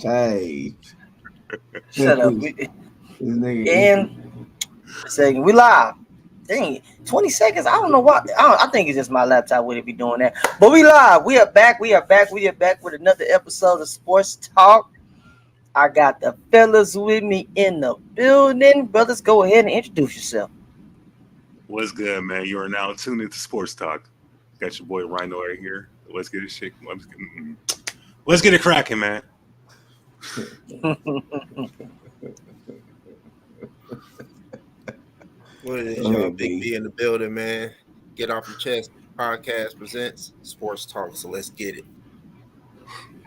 Hey, Shut up. this nigga, And second, we live. Dang, 20 seconds. I don't know what. I think it's just my laptop would it be doing that. But we live. We are back. We are back. We are back with another episode of Sports Talk. I got the fellas with me in the building. Brothers, go ahead and introduce yourself. What's good, man? You are now tuned into Sports Talk. Got your boy Rhino right here. Let's get it shit. Let's get it cracking, man. What it is, oh, y'all? Big B. B in the building, man. Get off your chest. Podcast presents Sports Talk. So let's get it.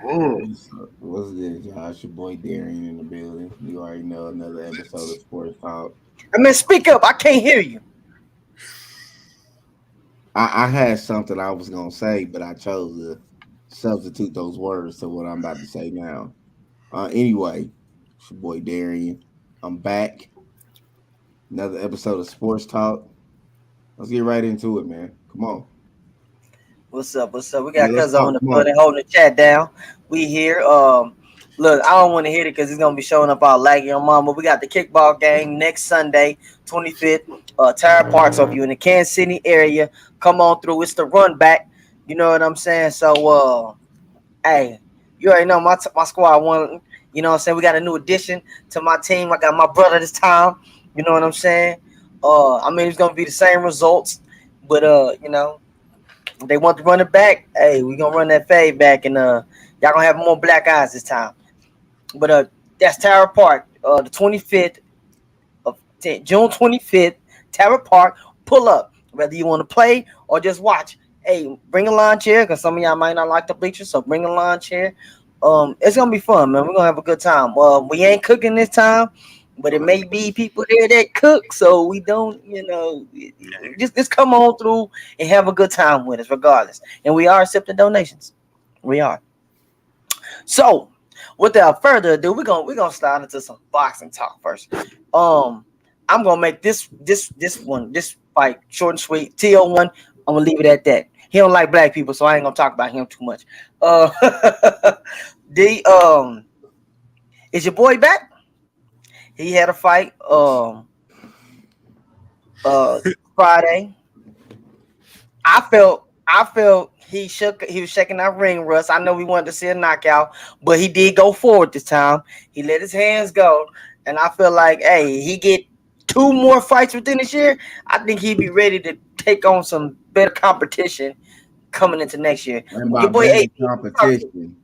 What's good, Josh? Your boy Darian in the building. You already know another episode of Sports Talk. I mean, speak up. I can't hear you. I had something I was gonna say, but I chose to substitute those words to what I'm about to say now. Anyway, it's your boy Darian. I'm back. Another episode of Sports Talk. Let's get right into it, man. Come on. What's up? What's up? We Yeah, got let's Cuz on talk. the Come on. building holding the chat down. We here. Look, I don't want to hit it because he's gonna be showing up all laggy on mom. But we got the kickball game next Sunday, 25th. Tire Park. So if you're in the Kansas City area, come on through. It's the run back. You know what I'm saying? So hey, you already know my squad won. You know what I'm saying? We got a new addition to my team. I got my brother this time. You know what I'm saying? I mean it's gonna be the same results, but they want to run it back. Hey, we gonna run that fade back, and y'all gonna have more black eyes this time. But that's Tower Park, the 25th of June 25th, Tower Park. Pull up, whether you want to play or just watch. Hey, bring a lawn chair because some of y'all might not like the bleachers, so bring a lawn chair. It's gonna be fun, man. We're gonna have a good time. We ain't cooking this time, but it may be people there that cook, so we don't, just come on through and have a good time with us, regardless. And we are accepting donations. We are. So, without further ado, we're gonna start into some boxing talk first. I'm gonna make this fight short and sweet. TL1. I'm gonna leave it at that. He don't like black people, so I ain't gonna talk about him too much. Uh, the is your boy back? He had a fight uh Friday. I felt he was shaking that ring rust. I know we wanted to see a knockout, but he did go forward this time. He let his hands go, and I feel like he get two more fights within this year. I think he'd be ready to take on some better competition coming into next year. And by Your boy better AB. competition,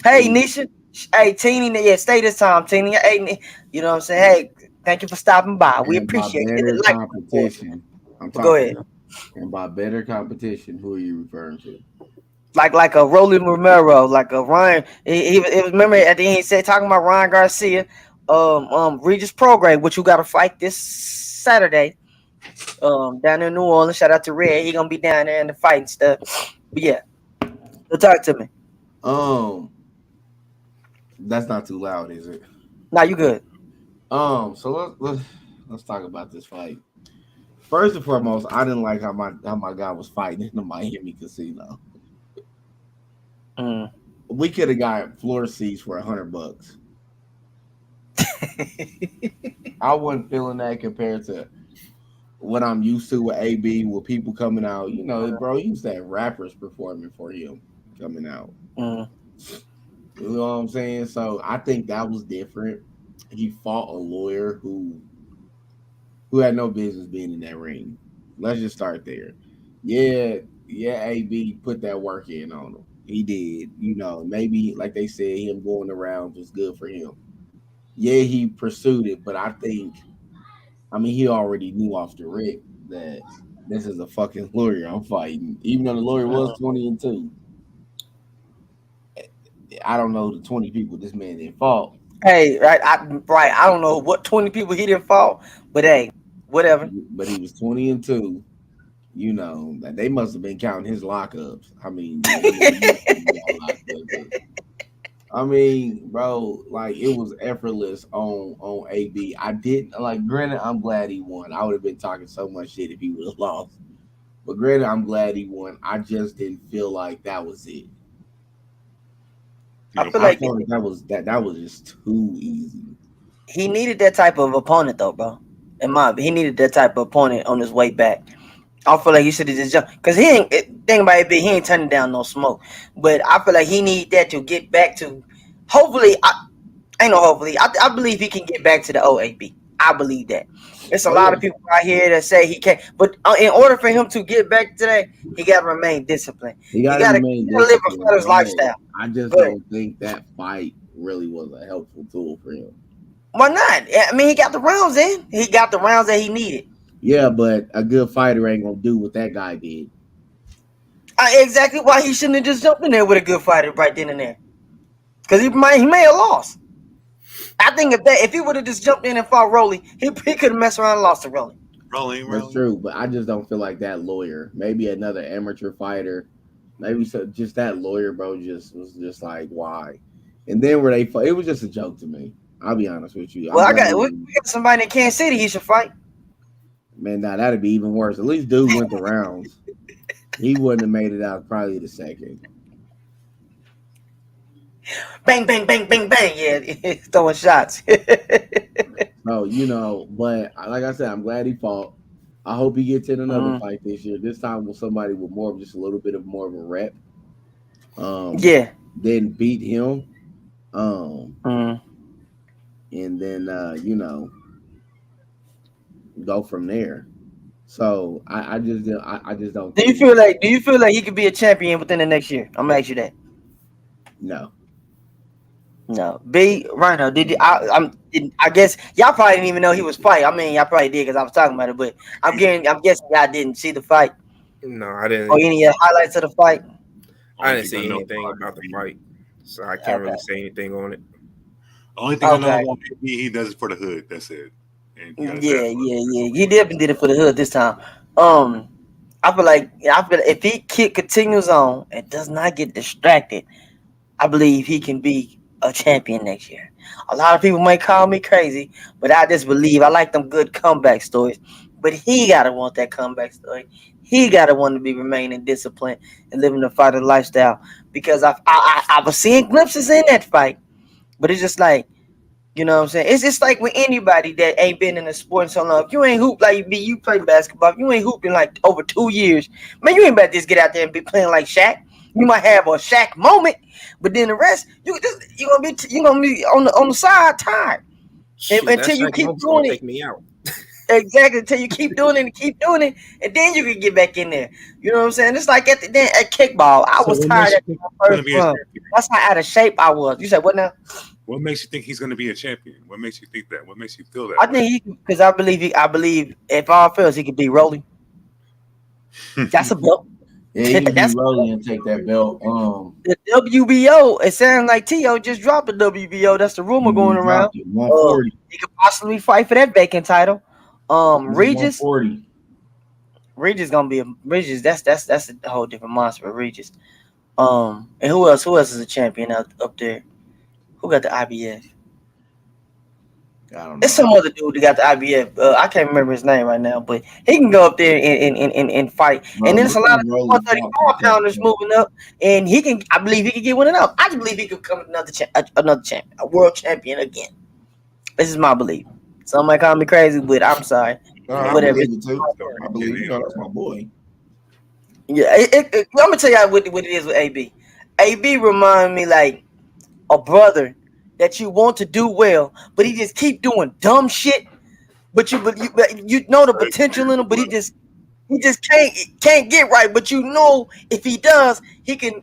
Hey we Nisha. Hey Teeny, yeah, stay this time, Teeny. Hey, you know what I'm saying? Hey, thank you for stopping by. We and by appreciate it. better Like, competition, I'm but go talking. ahead. And by better competition, who are you referring to? Like a Rolly Romero, like a Ryan. He was remember at the end he said talking about Ryan Garcia, Regis Prograde, which you got to fight this Saturday, down in New Orleans. Shout out to Red, he gonna be down there in the fight and stuff. But yeah, so talk to me. Um, that's not too loud, is it? Now you good? So let's talk about this fight. First and foremost, I didn't like how my guy was fighting in the Miami casino. Mm. We could have got floor seats for $100. I wasn't feeling that compared to what I'm used to with AB, with people coming out. You know, bro, he used to have rappers performing for him coming out. Mm. You know what I'm saying? So I think that was different. He fought a lawyer who had no business being in that ring. Let's just start there. Yeah, yeah, AB put that work in on him. He did. You know, maybe like they said, him going around was good for him. Yeah, he pursued it, but I mean, he already knew off the rip that this is a fucking lawyer I'm fighting. Even though the lawyer was Mm. 20-2, I don't know the 20 people this man didn't fought, Hey, right. I don't know what 20 people he didn't fall, but hey, whatever. but he was 20-2. You know that they must have been counting his lockups. I mean, the amount of years he got locked up. I mean, bro, like it was effortless on AB. I didn't like. Granted, I'm glad he won. I would have been talking so much shit if he would have lost. But granted, I'm glad he won. I just didn't feel like that was it. You I know, feel I like felt like that was just too easy. he needed that type of opponent though, bro. He needed that type of opponent on his way back. I feel like he should have just jumped because he ain't think about it. He ain't turning down no smoke. But I feel like he need that to get back to. Hopefully, I ain't no hopefully. I believe he can get back to the OAB. I believe that. There's a Oh lot yeah, of people out here that say he can't. But in order for him to get back to that, he got to remain disciplined. he He got to got to remain live a disciplined, fighter's but lifestyle. I just Go ahead. don't think that fight really was a helpful tool for him. Why not? I mean, he got the rounds in. He got the rounds that he needed. Yeah, but a good fighter ain't gonna do what that guy did. Exactly why he shouldn't have just jumped in there with a good fighter right then and there. Because he may have lost. I think if he would have just jumped in and fought Rolly, he could have messed around and lost to Rolly. That's true, but I just don't feel like that lawyer. Maybe another amateur fighter. Maybe just that lawyer, bro. Just was just like why, and then where they fought, it was just a joke to me. I'll be honest with you. I'm Well, glad, we got somebody in Kansas City he should fight. man. Now that'd be even worse. At least dude went the rounds. He wouldn't have made it out probably the second. Bang, bang, bang, bang, bang. Yeah, throwing shots. So but like I said, I'm glad he fought. I hope he gets in another Mhm. fight this year. This time with somebody with more of just a little bit of more of a rep. Yeah. Then beat him. Mhm. And then go from there. So I just don't Do you think feel like he could be a champion within the next year? I'm gonna ask you that. no. No, B Rhino. Did you, I guess y'all probably didn't even know he was fighting. I mean, y'all probably did because I was talking about it, but I'm guessing y'all didn't see the fight No, I or didn't. any of the highlights of the fight. I Only didn't thing I see know anything about about the AB. fight, so I can't Okay. really say anything on it. Only thing I know Okay. about AB, he does it for the hood. That's it. And he got his ass Yeah, whooped. yeah, That's yeah. all He definitely did it for the hood this time. Um, I feel if he continues on and does not get distracted, I believe he can be a champion next year. A lot of people might call me crazy, but I just believe I like them good comeback stories. But he gotta want that comeback story. He gotta want to be remaining disciplined and living the fighter lifestyle. Because I was seeing glimpses in that fight, but it's just like you know what I'm saying? It's just like with anybody that ain't been in the sport in so long. If you ain't hooped like me, you play basketball. If you ain't hooped in like over 2 years, man, you ain't about to just get out there and be playing like Shaq. You might have a Shaq moment, but then the rest, you gonna be on the side tired Shoot, that until you Shaq keep moment's gonna doing it. take me out. Exactly until you keep doing it, and then you can get back in there. You know what I'm saying? It's like at kickball, I So was what tired makes you at think my he's gonna first be a run. champion? That's how out of shape I was. You said what now? What makes you think he's gonna be a champion? What makes you think that? What makes you feel I that way? think he because I believe if all fails, he could be Rolly. That's a belt. Yeah, he can be That's rolling and take that belt. the WBO. It sounds like T.O. just dropped the WBO. That's the rumor going He around. dropped it 140. He could possibly fight for that vacant title. It's Regis. 140. Regis gonna be a Regis. That's a whole different monster for Regis. And who else? Who else is a champion up there? Who got the IBF? I don't It's know. some other dude that got the IBF. I can't remember his name right now, but he can go up there and fight. And Bro, then there's a look lot who of Rolly fought for 135 pounders champion. moving up, and he can. I believe he can get one of them. I just believe he could become another champion, a world champion again. This is my belief. Some might call me crazy, but I'm sorry. No, Yeah, I he Whatever. believe knows it too. the story. I Yeah, believe yeah. that's my boy. Yeah, I'm gonna tell you what it is with AB. AB remind me like a brother that you want to do well, but he just keep doing dumb shit. But you know the Right. potential in him, but he just can't get right. But you know if he does, he can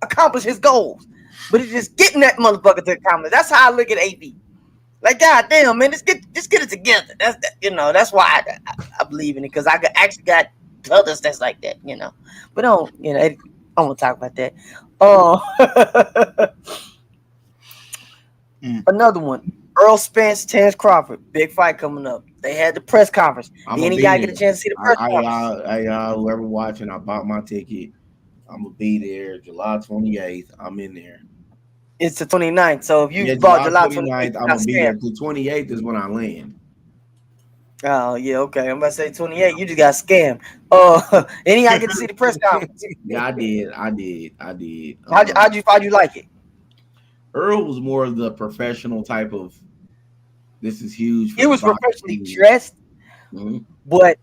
accomplish his goals. But he's just getting that motherfucker to accomplish. That's how I look at AB. Like, god damn, man, just get it together. That's why I believe in it because actually got brothers that's like that. But don't I won't talk about that. Uh, Mm. another one. Earl Spence, Terrence Crawford, big fight coming up. They had the press conference. I'm Did gonna any be guy get a there. chance to see the press conference? Whoever watching, I bought my ticket. I'm gonna be there July 28th. I'm in there. It's the 29th. So if you Yeah, bought July July 28th, 29th. you I'm got gonna be scammed. there. The 28th is when I land. Oh yeah, okay. I'm about to say 28. You just got scammed. Any guy get to see the press conference? Yeah, I did. I did. I did. How'd you like it? Earl was more of the professional type of. This is huge for He the was box. professionally dressed, Mhm. but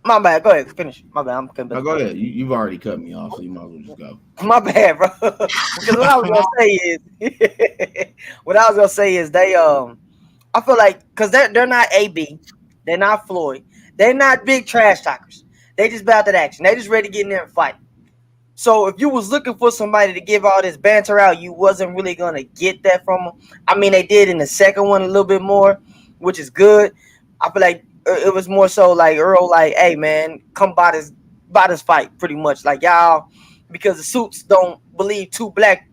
my bad. Go ahead, finish. My bad. I'm cutting Now back. go ahead. You've already cut me off, so you might as well just go. My bad, bro. Because what I was gonna say is, what I was gonna say is they I feel like because they're not AB, they're not Floyd, they're not big trash talkers. They just about that action. They just ready to get in there and fight. So if you was looking for somebody to give all this banter out, you wasn't really gonna get that from them. I mean, they did in the second one a little bit more, which is good. I feel like it was more so like Earl, like, hey man, come by this fight, pretty much. Like y'all, because the suits don't believe two black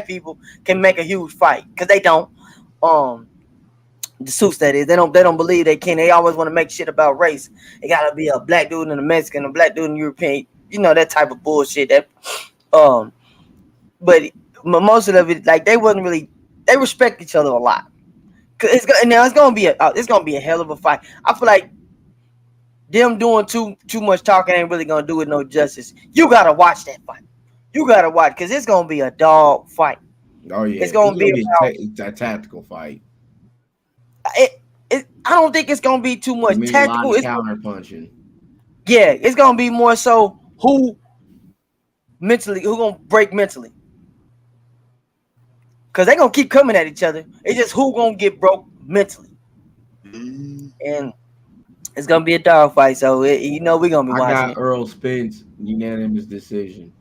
people can make a huge fight because they don't. Um, the suits that is, they don't believe they can. They always want to make shit about race. It gotta be a black dude and a Mexican, a black dude and a European. You know that type of bullshit. That um, but most of it, like they wasn't really. They respect each other a lot. Cause it's gonna be a hell of a fight. I feel like them doing too much talking ain't really gonna do it no justice. You gotta watch that fight. You gotta watch because it's gonna be a dog fight. Oh yeah, It's gonna be about a tactical fight. it. I don't think it's gonna be too I much mean, a lot tactical. of counter punching. Yeah, it's gonna be more so who gonna break mentally. Cause they gonna keep coming at each other. It's just who gonna get broke mentally. And it's gonna be a dog fight. So we're gonna be I watching got it. Earl Spence unanimous decision.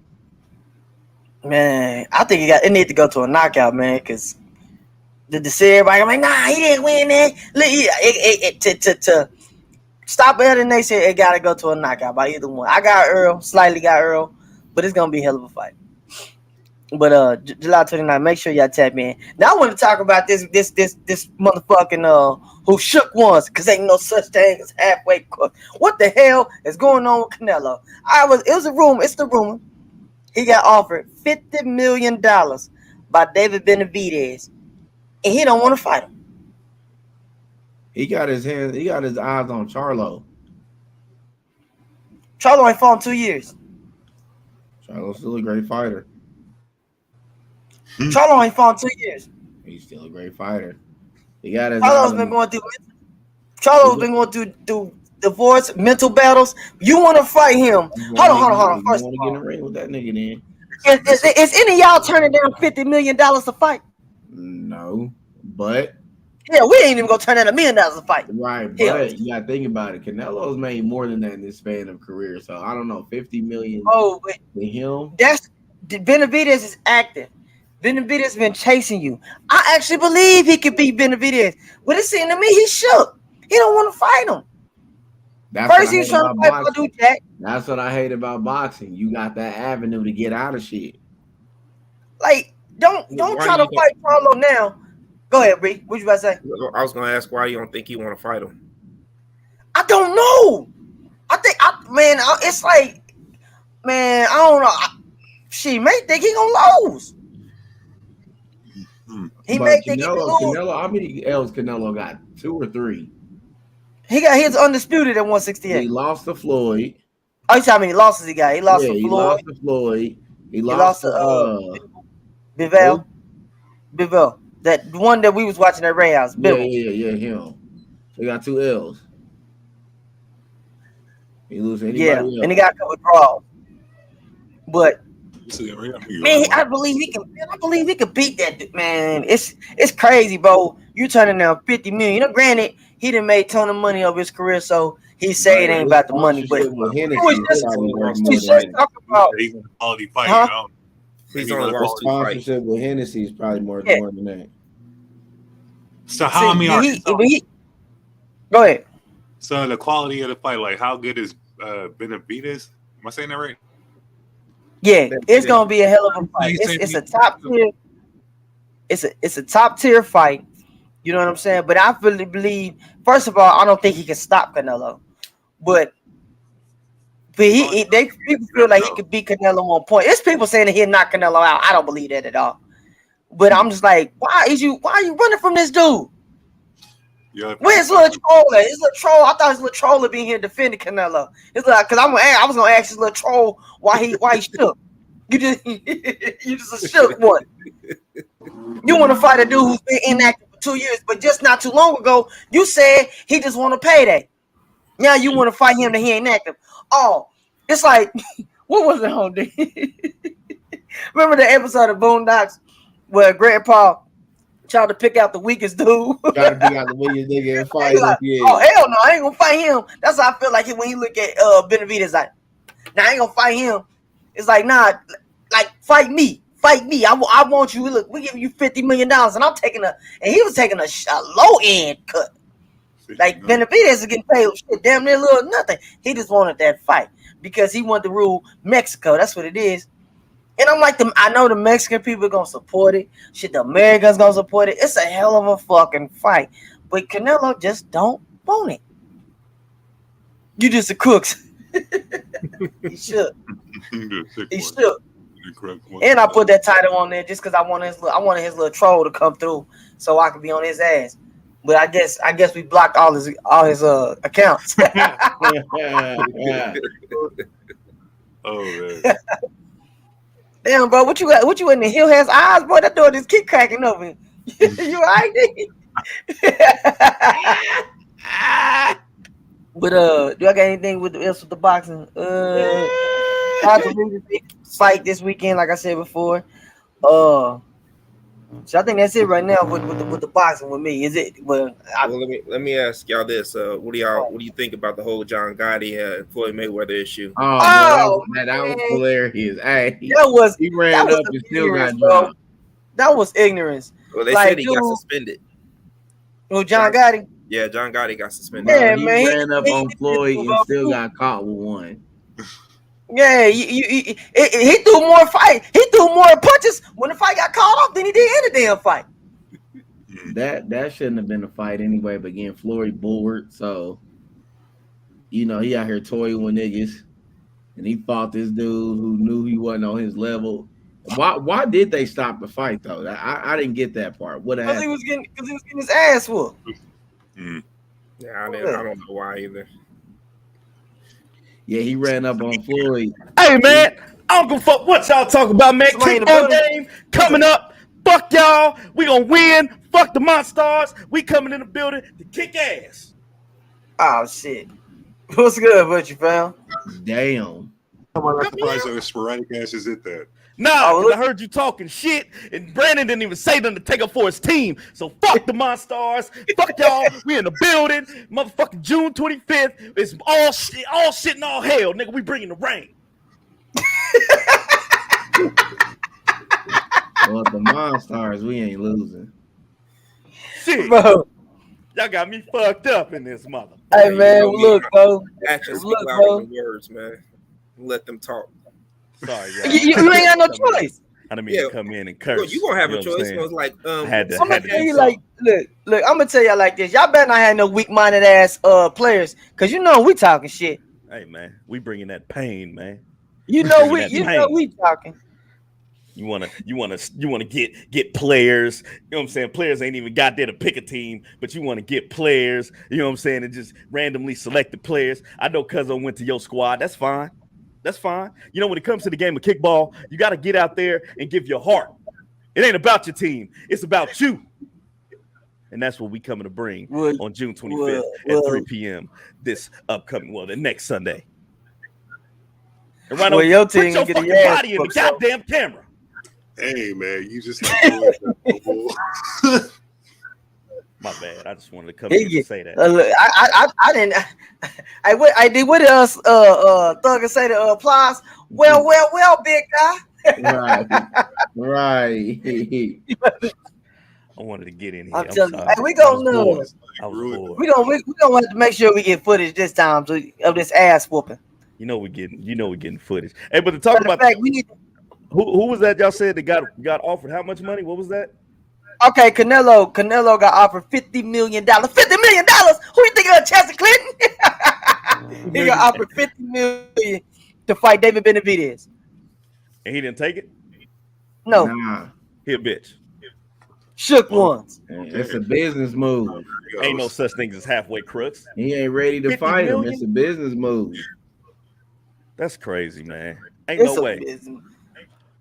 Man, I think it need to go to a knockout, man, because to see everybody, I'm like, nah, he didn't win that. To stop it, and they said it gotta go to a knockout by either one. I got Earl, slightly got Earl, but it's gonna be a hell of a fight. But July 29th, make sure y'all tap in. Now I want to talk about this motherfucking who shook once, cause ain't no such thing as halfway cooked. What the hell is going on with Canelo? It was a rumor. It's the rumor. He got offered $50 million by David Benavidez, and he don't want to fight him. He got his eyes on Charlo. Charlo ain't fought in 2 years. Charlo's still a great fighter. Charlo ain't fought in 2 years. He's still a great fighter. He got his Charlo's been going through divorce, mental battles. You want to fight him? Hold on. First want of to get in all, the ring with that nigga then? is any of y'all turning down $50 million to fight? No, but Yeah, we ain't even gonna turn down $1 million to fight. right, Hell. but you gotta think about it. Canelo's made more than that in this span of career, so I don't know, 50 million Oh, but to him. that's Benavidez is active. Benavidez been chasing you. I actually believe he could beat Benavidez. But it seemed to me he shook. He don't want to fight him. That's First he was trying to fight Badu Jack. That's what I hate about boxing. You got that avenue to get out of shit. Like, don't try to fight Carlo now. Go ahead, Bree. What you about to say? I was gonna ask why you don't think you want to fight him. I don't know. It's like, man, I don't know. She may think he gonna lose. He may think he gonna lose. Canelo, how many L's Canelo got? 2 or 3? He got his undisputed at 168. He lost to Floyd. Oh, you tell how many losses he got? He lost to Floyd. He lost to Floyd. He lost to Bivol. Bivol. That one that we was watching at Ray House. Yeah, him. He got 2 L's. He loses anybody else. And he got a couple of draws. But man, I believe he can beat that man. It's crazy, bro. You turning down $50 million. You know, granted, he done made a ton of money over his career, so he say it ain't about the money. But He's a quality fight, you know. He's on the sponsorship with Hennessy is probably more than that. So how many go ahead. So the quality of the fight, like how good is Benavidez? Am I saying that right? Yeah, it's gonna be a hell of a fight. It's a top tier. It's a top tier fight. You know what I'm saying? But I really believe, first of all, I don't think he can stop Canelo. But people feel like he could beat Canelo on point. There's people saying that he'll knock Canelo out. I don't believe that at all. But I'm just like, why are you running from this dude? Yeah. Where's little troll at? His little troll. I thought his little troll would be here defending Canelo. It's like, cause I was gonna ask his little troll why he shook. You just you just a shook one. You want to fight a dude who's been inactive for 2 years, but just not too long ago, you said he just want to payday. Now you want to fight him that he ain't active. Oh, it's like, what was it on there? Remember the episode of Boondocks where Grandpa tried to pick out the weakest dude? Try to pick out the weakest nigga and fight him. Like, Yeah. oh, hell no, I ain't gonna fight him. That's how I feel like when he look at Benavidez, like, nah, I ain't gonna fight him. It's like, nah, like, fight me. Fight me. I want you. Look, we giving you $50 million, and I'm taking and he was taking a low end cut. Like Benavidez is getting paid shit, damn near little nothing. He just wanted that fight because he wanted to rule Mexico. That's what it is. And I'm like, I know the Mexican people are gonna support it. Shit, the Americans gonna support it. It's a hell of a fucking fight. But Canelo just don't want it. You just a crooks. He should. He should. And I put that title on there just because I wanted his little troll to come through so I could be on his ass. But I guess we blocked all his accounts. Oh man. Damn, bro, what you in the hill has eyes, boy? That door just keep cracking open. You alright? But do I got anything else with the boxing? Fight this weekend, like I said before. So I think that's it right now with the boxing with me. Is it? Well, let me ask y'all this. What do you think about the whole John Gotti and Floyd Mayweather issue? Oh, man, that was hilarious. Hey, he ran up and still got dropped. That was ignorance. Well, they said he got suspended. Oh, John Gotti? Yeah, John Gotti got suspended. Yeah, he man, ran up on Floyd and still got caught with one. Yeah, he threw more fight. He threw more punches when the fight got called off than he did in the damn fight. That shouldn't have been a fight anyway. But again, Floyd bulwark, so he out here toying with niggas, and he fought this dude who knew he wasn't on his level. Why did they stop the fight though? I didn't get that part. What happened? Because he was getting his ass whooped. Yeah, I don't know why either. Yeah, he ran up on Floyd. Hey, man, I don't give a fuck what y'all talking about, man. Kickball game coming up. Fuck y'all. We gonna win. Fuck the Monstars. We coming in the building to kick ass. Oh, shit. What's good with you, fam? Damn. I'm not surprised that sporadic asses did that. Nah, because I heard you talking shit, and Brandon didn't even say nothing to take up for his team. So fuck the Monstars. Fuck y'all. We in the building. Motherfucking June 25th. It's all shit and all hell, nigga. We bringing the rain. Well, the Monstars, we ain't losing. Shit. Bro. Y'all got me fucked up in this mother. Hey, man, look, bro. Actions speak louder than words, man. Let them talk. Sorry, you ain't got no choice. I didn't mean to come in and curse. Well, you gonna have a choice. It was like, I'm gonna tell you like, look, I'm gonna tell y'all like this. Y'all better not have no weak-minded ass players, cause we talking shit. Hey man, we bringing that pain, man. We talking. You wanna get players. You know what I'm saying? Players ain't even got there to pick a team, but you want to get players. You know what I'm saying? And just randomly selected players. I know Cuzzo went to your squad. That's fine. That's fine. You know, when it comes to the game of kickball, you got to get out there and give your heart. It ain't about your team. It's about you. And that's what we coming to bring on June 25th at 3 p.m. this upcoming, the next Sunday. And right your team put your fucking body in the goddamn camera. Hey, man, you just have to My bad. I just wanted to come in and say that. I didn't. I did what else? Thugger say to applause. Well, big guy. Right. I wanted to get in here. I'm telling you, we gonna know. We gonna have to make sure we get footage this time of this ass whooping. You know we're getting footage. Hey, but to talk about who was that y'all said that got offered how much money? What was that? Okay, Canelo got offered $50 million. $50 million? Who you think of Chester Clinton? He got offered $50 million to fight David Benavidez. And he didn't take it? No. Nah. He a bitch. Shook ones. It's a business move. Ain't no such thing as halfway crooks. He ain't ready to fight him. It's a business move. That's crazy, man. Ain't no way.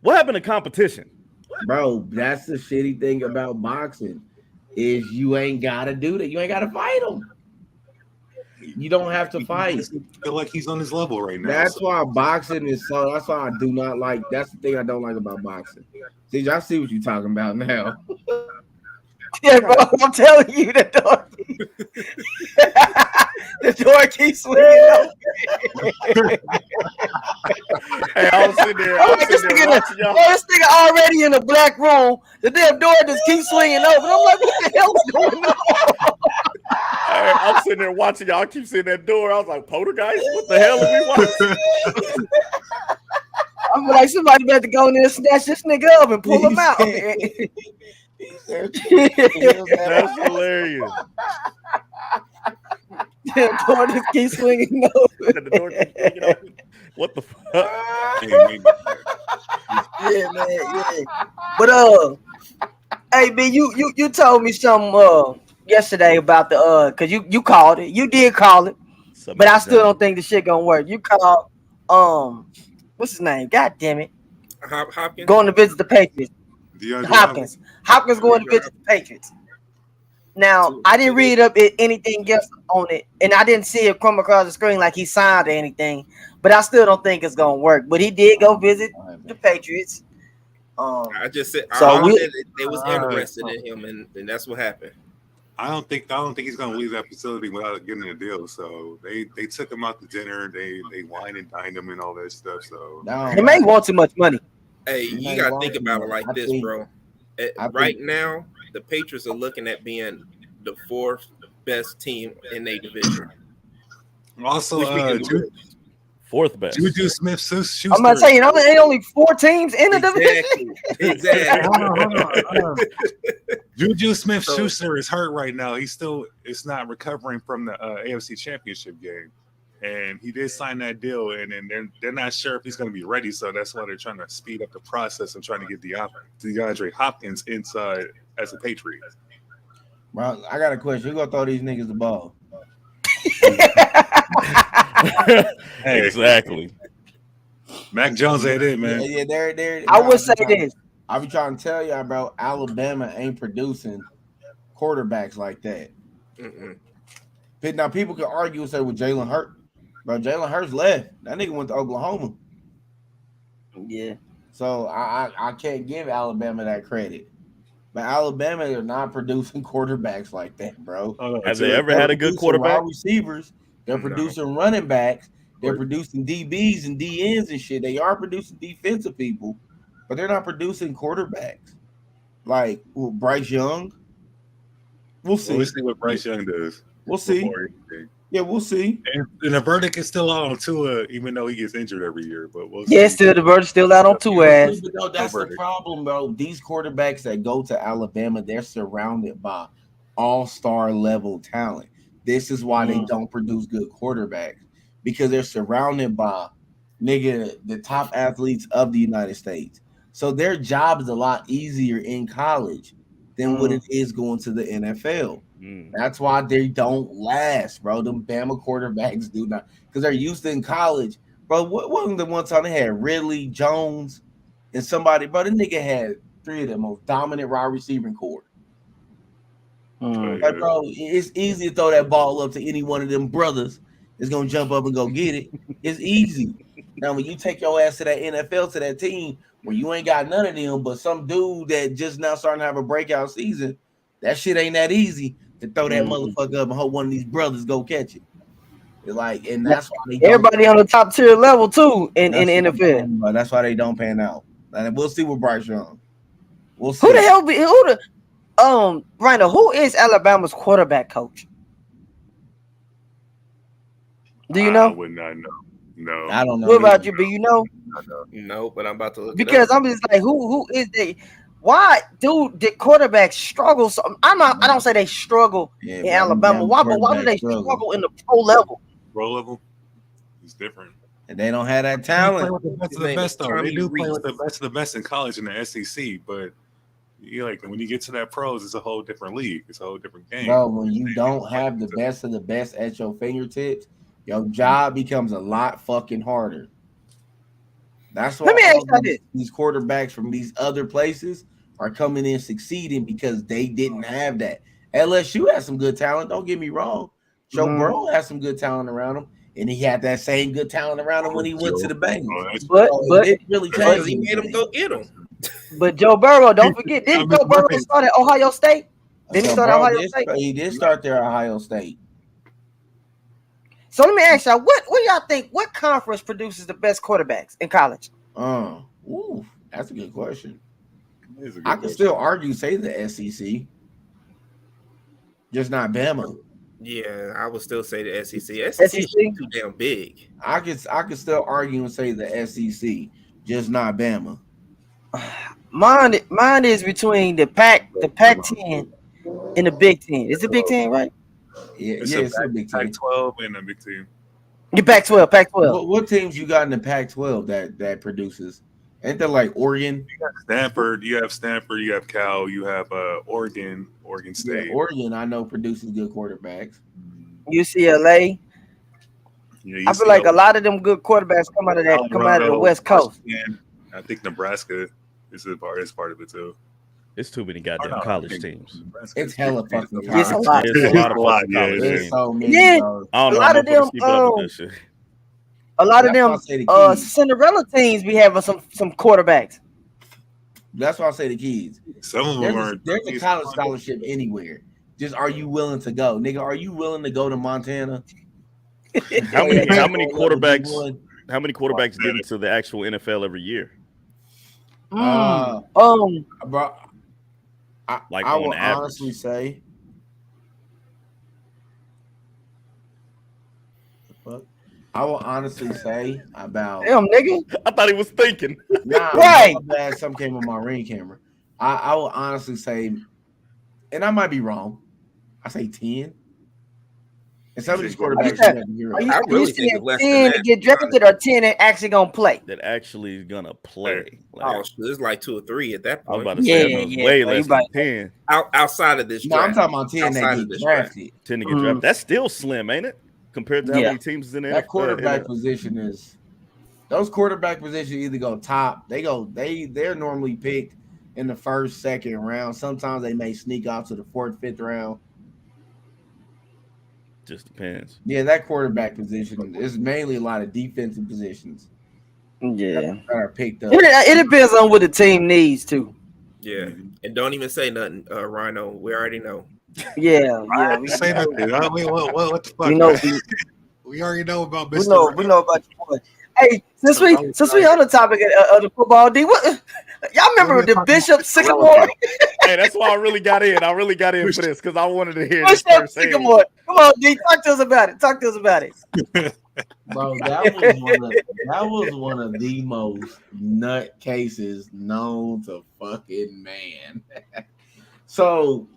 What happened to competition? Bro, that's the shitty thing about boxing is you ain't gotta do that. You ain't gotta fight them. You don't have to He fight. doesn't feel like he's on his level right now. That's So. why boxing is so. That's why I do not like. That's the thing I don't like about boxing. See, I see what you're talking about now. Yeah, bro, I'm telling you, the door, the door keeps swinging open. Hey, I was sitting there, I'm like, this nigga already in the black room. The damn door just keeps swinging open. I'm like, what the hell is going on? Hey, I'm sitting there watching y'all keep seeing that door. I was like, Poltergeist? What the hell are we watching? I'm like, somebody better go in there and snatch this nigga up and pull him out. That's hilarious. The door just keeps swinging open. The door keeps swinging open. What the fuck? Yeah, man, yeah. But hey, man, you told me something yesterday about the cause you called it. You did call it, but I still don't think the shit gonna work. You called what's his name? God damn it. Hopkins Going to visit the Patriots. Hopkins going to visit the Patriots. Now, I didn't read up anything else on it, and I didn't see it come across the screen like he signed or anything, but I still don't think it's going to work. But he did go visit the Patriots. I just said so they was interested in him, and that's what happened. I don't think he's gonna leave that facility without getting a deal. So they took him out to dinner. They wine and dined him and all that stuff. So he may want too much money. Hey, you gotta think about it like this, bro. Right now, the Patriots are looking at being the 4th best team in their division. Also, fourth best. Juju Smith-Schuster. I'm not saying ain't only 4 teams in the division. Exactly. Juju Smith-Schuster is hurt right now. It's not recovering from the AFC Championship game, and he did sign that deal. And then they're not sure if he's going to be ready, so that's why they're trying to speed up the process and trying to get DeAndre Hopkins inside as a Patriot. Bro, I got a question. Who gonna throw these niggas the ball? Exactly. Mac Jones ain't it, man. Yeah, they're I would say this. I be trying to tell y'all, bro. Alabama ain't producing quarterbacks like that. Now people can argue and say with Jalen Hurts, bro. Jalen Hurts left. That nigga went to Oklahoma. Yeah. So I can't give Alabama that credit. But Alabama are not producing quarterbacks like that, bro. Have they ever had a good quarterback? Wide receivers. They're producing running backs. They're producing DBs and DNs and shit. They are producing defensive people, but they're not producing quarterbacks. Like Bryce Young. We'll see. We'll see what Bryce Young does. We'll see. Yeah, we'll see. And the verdict is still out on Tua, even though he gets injured every year. But we'll see. Yeah, still the verdict still out on Tua ass. But no, that's the problem, bro. These quarterbacks that go to Alabama, they're surrounded by all-star level talent. This is why they don't produce good quarterbacks, because they're surrounded by the top athletes of the United States. So their job is a lot easier in college than what it is going to the NFL. That's why they don't last, bro. Them Bama quarterbacks do not, because they're used to in college. Bro, what wasn't the one time they had Ridley, Jones, and somebody, bro? The nigga had 3 of the most dominant wide receiving core. Like, bro, it's easy to throw that ball up to any one of them brothers that's gonna jump up and go get it. It's easy. Now, when you take your ass to that NFL, to that team where you ain't got none of them, but some dude that just now starting to have a breakout season, that shit ain't that easy to throw that motherfucker up and hope one of these brothers go catch it. It's like, and that's why everybody on the top tier level too in the NFL. That's why they don't pan out. And we'll see with Bryce Young. We'll see. Who the hell Rhino, who is Alabama's quarterback coach? Do you know? I would not know. No, I don't know. What about you? Do you know? No, but I'm about to look. Because I'm just like, who is they? Why do the quarterbacks struggle? So I don't say they struggle in Alabama. Why do they struggle in the pro level? Pro level, it's different. And they don't have that talent. They play with the best of the best, though. They do play with the best of the best in college in the SEC, but when you get to that pros, it's a whole different league. It's a whole different game. Bro, when you don't have the best of the best at your fingertips, your job becomes a lot fucking harder. That's why Let me ask you these quarterbacks from these other places are coming in succeeding because they didn't have that. LSU has some good talent. Don't get me wrong. Joe Burrow has some good talent around him, and he had that same good talent around him when he went to the Bengals. But it really changed. He made him go get him. But Joe Burrow, don't forget, didn't Joe Burrow start at Ohio State? Didn't he start at Ohio State? He did start there at Ohio State. So let me ask y'all, what do y'all think? What conference produces the best quarterbacks in college? That's a good question. I can still argue, say the SEC, just not Bama. Yeah, I would still say the SEC. SEC is too damn big. I could still argue and say the SEC, just not Bama. Mine is between the Pac-10 and the Big Ten. Is it Big Ten, right? Yeah, it's a Big Ten. Pac-12 and a Big Ten. The Pac-12. What teams you got in the Pac-12 that produces? Ain't that like Oregon? You have Stanford, you have Cal, you have Oregon State. Yeah, Oregon, I know, produces good quarterbacks. UCLA. Yeah, I feel like a lot of them good quarterbacks come out of the West Coast. I think Nebraska is part of it too. It's too many goddamn college teams. It's hella fucking college. It's a lot. It's a lot of fucking college teams. So many, yeah, a lot of them. A lot of them Cinderella teams be having some quarterbacks. That's why I say the kids. Some of them are. There's a college scholarship anywhere. Just are you willing to go, nigga? Are you willing to go to Montana? How many quarterbacks? How many quarterbacks get into the actual NFL every year? Bro, I will honestly say. I will honestly say about. Damn, nigga. I thought he was thinking. Nah, right. Bad. Something came on my Ring camera. I will honestly say, and I might be wrong. I say 10. And some of these quarterbacks are you saying 10 to get drafted or 10 that actually gonna play? That actually is gonna play. It's like 2 or 3 at that point. I was about to say way less than 10. Outside of this draft. No, I'm talking about 10 that get drafted. 10 to get drafted. That's still slim, ain't it? Compared to how many teams is in there. That quarterback position is those quarterback positions either go top, they're normally picked in the first, second round. Sometimes they may sneak out to the 4th, 5th round. Just depends. Yeah, that quarterback position is mainly a lot of defensive positions. Yeah, that are picked up. It depends on what the team needs too. Yeah, and don't even say nothing, Rhino. We already know. Yeah. We say nothing. I mean, what the fuck? We already know about Mr. We know about your boy. Hey, since we on the topic of the football, D, y'all remember the Bishop Sycamore? Hey, that's why I really got in. I really got in for this because I wanted to hear this Bishop Sycamore. Come on, D, talk to us about it. Bro, that was one of the most nut cases known to fucking man. So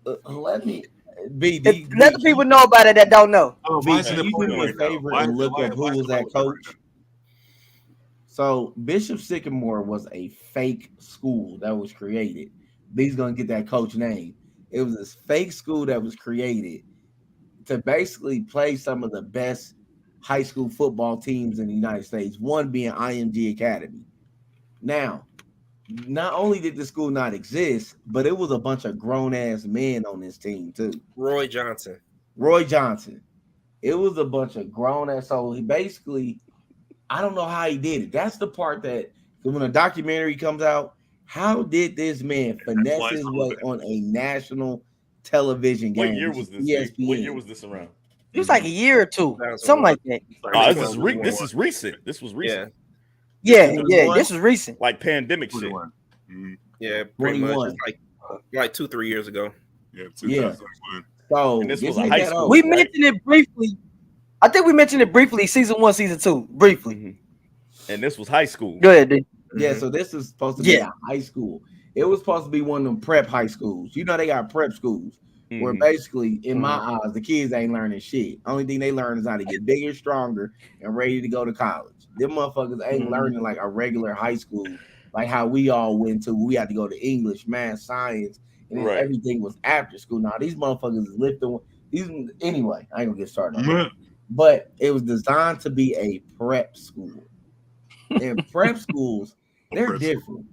let me let the people know about it that don't know. Can you do me a favor and look up who was that coach? So Bishop Sycamore was a fake school that was created. B's gonna get that coach name. It was this fake school that was created to basically play some of the best high school football teams in the United States, one being IMG Academy. Now, not only did the school not exist, but it was a bunch of grown-ass men on this team, too. Roy Johnson. It was a bunch of grown-ass. So he basically, I don't know how he did it. That's the part that, when a documentary comes out, how did this man finesse his way on a national television game? What year was this? ESPN. What year was this around? It was like a year or two, something like that. This is recent. This was recent. Yeah. This was recent. Like pandemic shit. Yeah, pretty much. Like 2-3 years ago. Yeah. So and this was a high school. We mentioned it briefly. I think we mentioned it briefly. Season 1, season 2, briefly. Mm-hmm. And this was high school. Go ahead, dude. Yeah. So this is supposed to be a high school. It was supposed to be one of them prep high schools. You know, they got prep schools. Where basically, in my eyes, the kids ain't learning shit. Only thing they learn is how to get bigger, stronger, and ready to go to college. Them motherfuckers ain't learning like a regular high school, like how we all went to. We had to go to English, math, science, and then everything was after school. Now these motherfuckers is lifting. Anyway, I ain't gonna get started on that. But it was designed to be a prep school. And prep schools, they're different.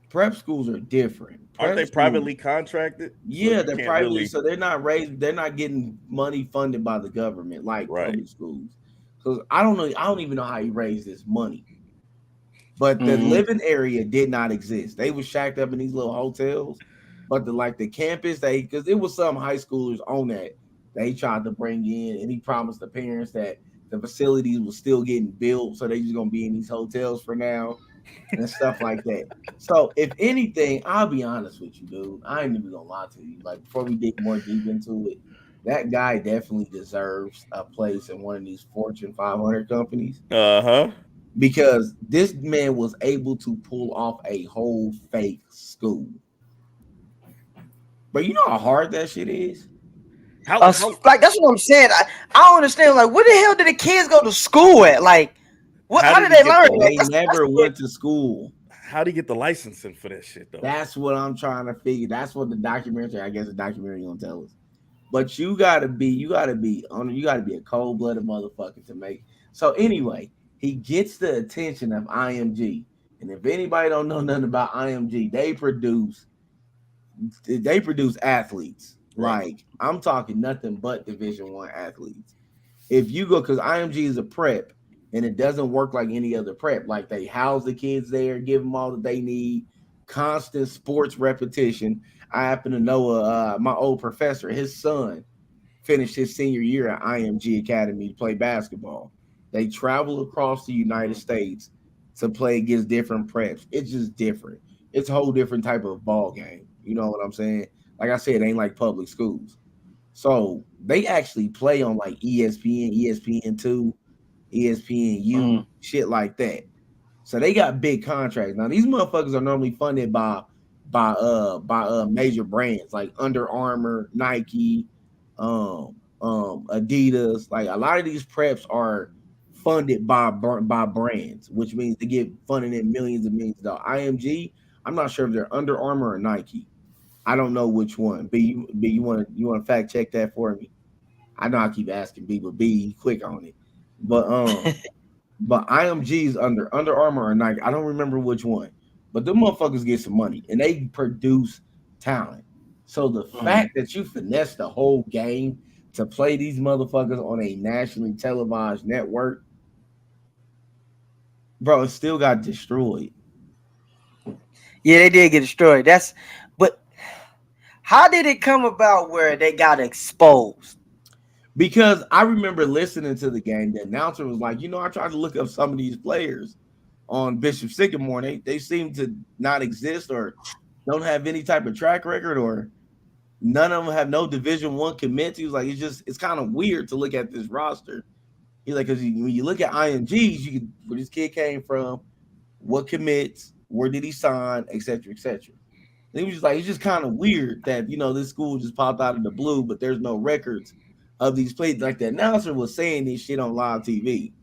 Prep schools are different. Aren't they privately contracted? Yeah, they're privately, so they're not getting money funded by the government like public schools. Because I don't even know how he raised this money. But the living area did not exist. They were shacked up in these little hotels. But the campus, because it was some high schoolers on that they tried to bring in, and he promised the parents that the facilities was still getting built, so they just gonna be in these hotels for now and stuff like that. So if anything, I'll be honest with you, dude. I ain't even gonna lie to you. Like, before we dig more deep into it, that guy definitely deserves a place in one of these Fortune 500 companies. Because this man was able to pull off a whole fake school. But you know how hard that shit is? Like, that's what I'm saying. I don't understand. Like, where the hell did the kids go to school at? Like, how did they learn? They never went to school. How do you get the licensing for that shit, though? That's what I'm trying to figure. That's what the documentary gonna tell us. But you gotta be a cold-blooded motherfucker to make. So anyway, he gets the attention of IMG. And if anybody don't know nothing about IMG, they produce athletes. Like, I'm talking nothing but Division I athletes. If you go, because IMG is a prep, and it doesn't work like any other prep. Like, they house the kids there, give them all that they need, constant sports repetition. I happen to know my old professor, his son finished his senior year at IMG Academy to play basketball. They travel across the United States to play against different preps. It's just different. It's a whole different type of ball game. You know what I'm saying? Like I said, it ain't like public schools. So they actually play on like ESPN, ESPN2, ESPNU, shit like that. So they got big contracts. Now these motherfuckers are normally funded by major brands like Under Armour, Nike, Adidas. Like, a lot of these preps are funded by brands, which means they get funded in millions and millions of dollars. IMG, I'm not sure if they're Under Armour or Nike. I don't know which one. B, you want to fact check that for me? I know I keep asking B, but B, quick on it. But IMG's Under Armour or Nike. I don't remember which one. But them motherfuckers get some money and they produce talent. So the fact that you finesse the whole game to play these motherfuckers on a nationally televised network, bro, it still got destroyed. Yeah, they did get destroyed. But how did it come about where they got exposed? Because I remember listening to the game, the announcer was like, I tried to look up some of these players on Bishop Sycamore. They seem to not exist or don't have any type of track record, or none of them have no Division I commits. He was like, it's kind of weird to look at this roster. He's like, because when you look at IMGs, you can, where this kid came from, what commits, where did he sign, et cetera, et cetera. And he was just like, it's just kind of weird that, this school just popped out of the blue, but there's no records of these plays. Like, the announcer was saying this shit on live TV.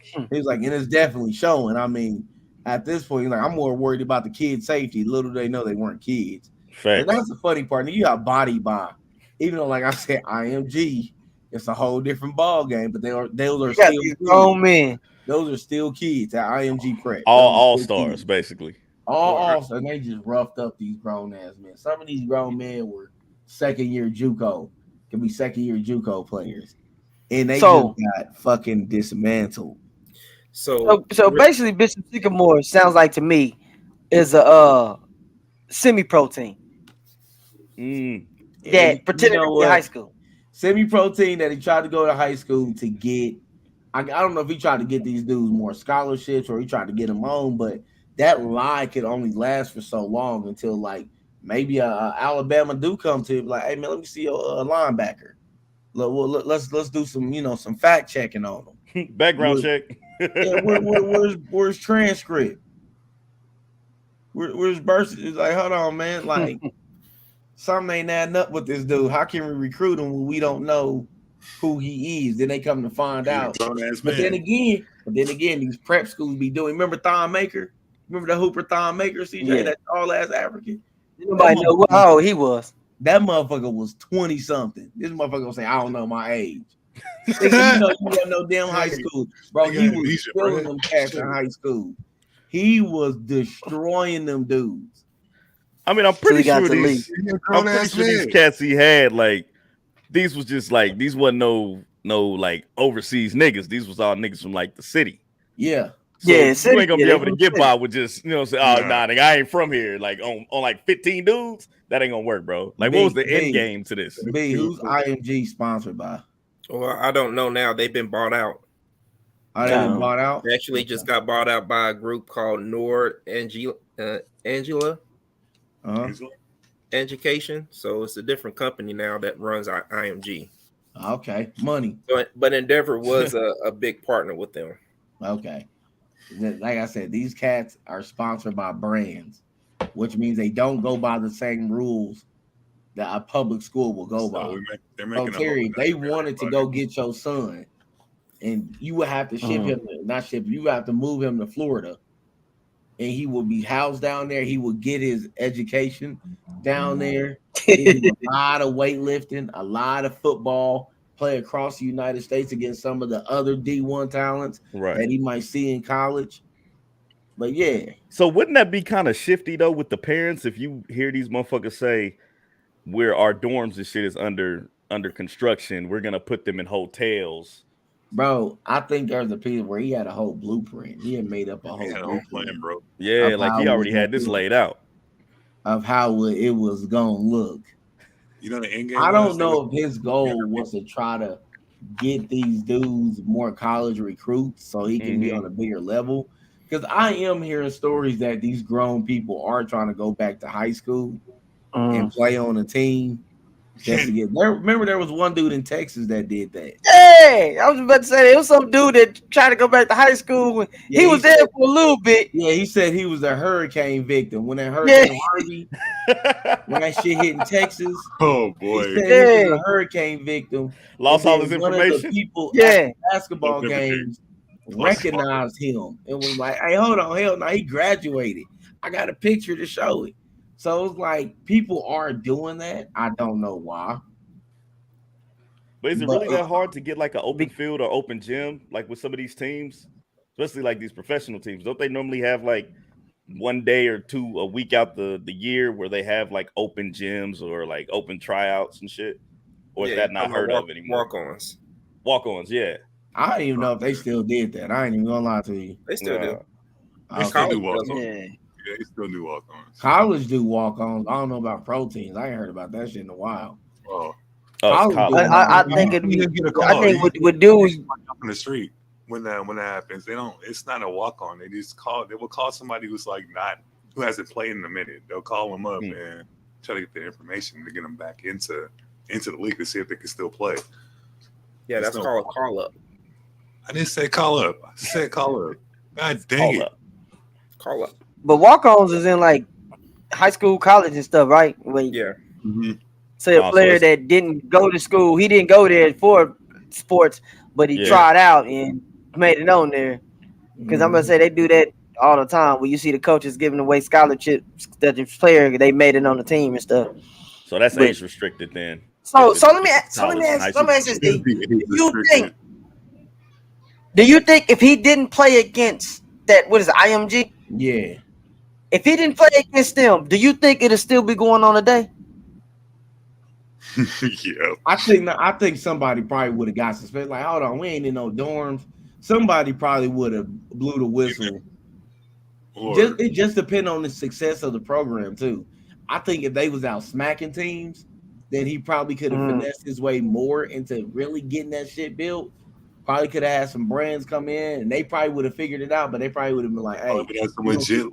He was like, and it's definitely showing. I mean, at this point, like, I'm more worried about the kids' safety. Little do they know they weren't kids. And that's the funny part. You got bodied by, even though, like I said, IMG, it's a whole different ball game. But those are still grown men. Those are still kids at IMG prep. All stars, basically. All stars. And they just roughed up these grown ass men. Some of these grown men were second-year JUCO. Can be second-year JUCO players, and they just got fucking dismantled. So basically, Bishop Sycamore sounds like to me is a semi-pro team that pretended to be high school. Semi-pro team that he tried to go to high school to get. I don't know if he tried to get these dudes more scholarships or he tried to get them on, but that lie could only last for so long until like maybe Alabama do come to it, like, hey man, let me see your linebacker. Let's do some some fact checking on them. Background check. Yeah, where's transcript? Where's birth? It's like, hold on, man. Like, something ain't adding up with this dude. How can we recruit him when we don't know who he is? Then they come to find out. But then again, these prep schools be doing. Remember Thon Maker? Remember the Hooper Thon Maker? CJ, yeah. That tall ass African. Nobody know how old he was. That motherfucker was 20 something. This motherfucker gonna say, I don't know my age. Nigga, you wasn't no damn high school, bro. He was killing them cats in high school. He was destroying them dudes. I mean, I'm pretty sure these cats he had, like, these was just like, these wasn't no like overseas niggas. These was all niggas from like the city. Yeah. So you ain't gonna be able to get by with just, say, oh, nah, nigga, I ain't from here. Like on like 15 dudes, that ain't gonna work, bro. Like, what was the end game to this? Who's IMG sponsored by? Well, I don't know now. They've been bought out. They've been bought out? They actually just got bought out by a group called Angela Education. So it's a different company now that runs IMG. Okay, money. But Endeavor was a big partner with them. Okay. Like I said, these cats are sponsored by brands, which means they don't go by the same rules that a public school will go by. So Terry, if they wanted to go get your son, and you would have to ship him, you have to move him to Florida, and he will be housed down there. He will get his education down there. A lot of weightlifting, a lot of football, play across the United States against some of the other D1 talents that he might see in college. But yeah. So wouldn't that be kind of shifty though with the parents if you hear these motherfuckers say, where our dorms and shit is under construction, we're gonna put them in hotels? Bro, I think there's a piece where he had a whole blueprint. He had made up a whole plan, bro. Yeah, like he already had this laid out of how it was gonna look. You know, the end game. I don't know if his goal was to try to get these dudes more college recruits so he can be on a bigger level. Because I am hearing stories that these grown people are trying to go back to high school and play on a team. Just to get there. Remember, there was one dude in Texas that did that. Hey, I was about to say there was some dude that tried to go back to high school. Yeah, he was there for a little bit. Yeah, he said he was a hurricane victim when that Hurricane Harvey, when that shit hit in Texas. Oh boy, he said he was a hurricane victim. Lost all his information. One of the people at basketball games recognized him and was like, "Hey, hold on, hell no, he graduated. I got a picture to show it." So it's like people are doing that. I don't know why. But is it really that hard to get like an open field or open gym, like with some of these teams, especially like these professional teams? Don't they normally have like one day or two a week out the year where they have like open gyms or like open tryouts and shit? Or is that not heard of anymore? Walk-ons, yeah. I don't even know if they still did that. I ain't even gonna lie to you. They still do. They still do walk-ons. Yeah, they still do walk-ons. College do walk-ons. I don't know about pro teams. I ain't heard about that shit in a while. I think it. I think what dudes on the street when that happens, they don't. It's not a walk-on. They just call. They will call somebody who's like not who hasn't played in a minute. They'll call them up and try to get the information to get them back into the league to see if they can still play. Yeah, that's called a call up. I didn't say call up. I said call up. God dang it. Call up. But walk-ons is in like high school, college, and stuff, right? Yeah. Say a player that didn't go to school, he didn't go there for sports, but he tried out and made it on there. Because I'm gonna say they do that all the time. Where you see the coaches giving away scholarships that the player they made it on the team and stuff. So that's age restricted then. So let me ask this: Do you think if he didn't play against that, what is it, IMG? Yeah. If he didn't play against them, do you think it'll still be going on today? Yeah. I think somebody probably would have got suspended. Like, hold on, we ain't in no dorms. Somebody probably would have blew the whistle. It just depends on the success of the program too. I think if they was out smacking teams, then he probably could have finessed his way more into really getting that shit built. Probably could have had some brands come in, and they probably would have figured it out. But they probably would have been like, "Hey, that's some legit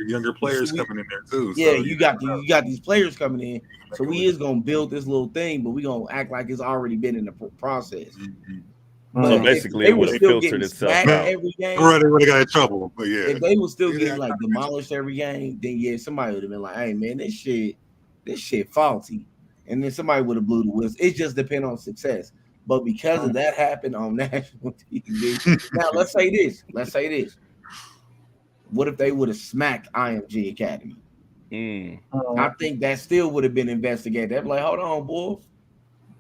younger players coming in there too." Yeah, so you got these players coming in, so we is gonna build this little thing, but we gonna act like it's already been in the process. So basically, it would have filtered itself out. Every game, right? They would have got in trouble. But yeah, if they were still getting like demolished every game, then yeah, somebody would have been like, "Hey, man, this shit faulty," and then somebody would have blew the whistle. It just depends on success. But because of that happened on national TV, now let's say this. What if they would have smacked IMG Academy? I think that still would have been investigated. They'd be like, hold on, boy.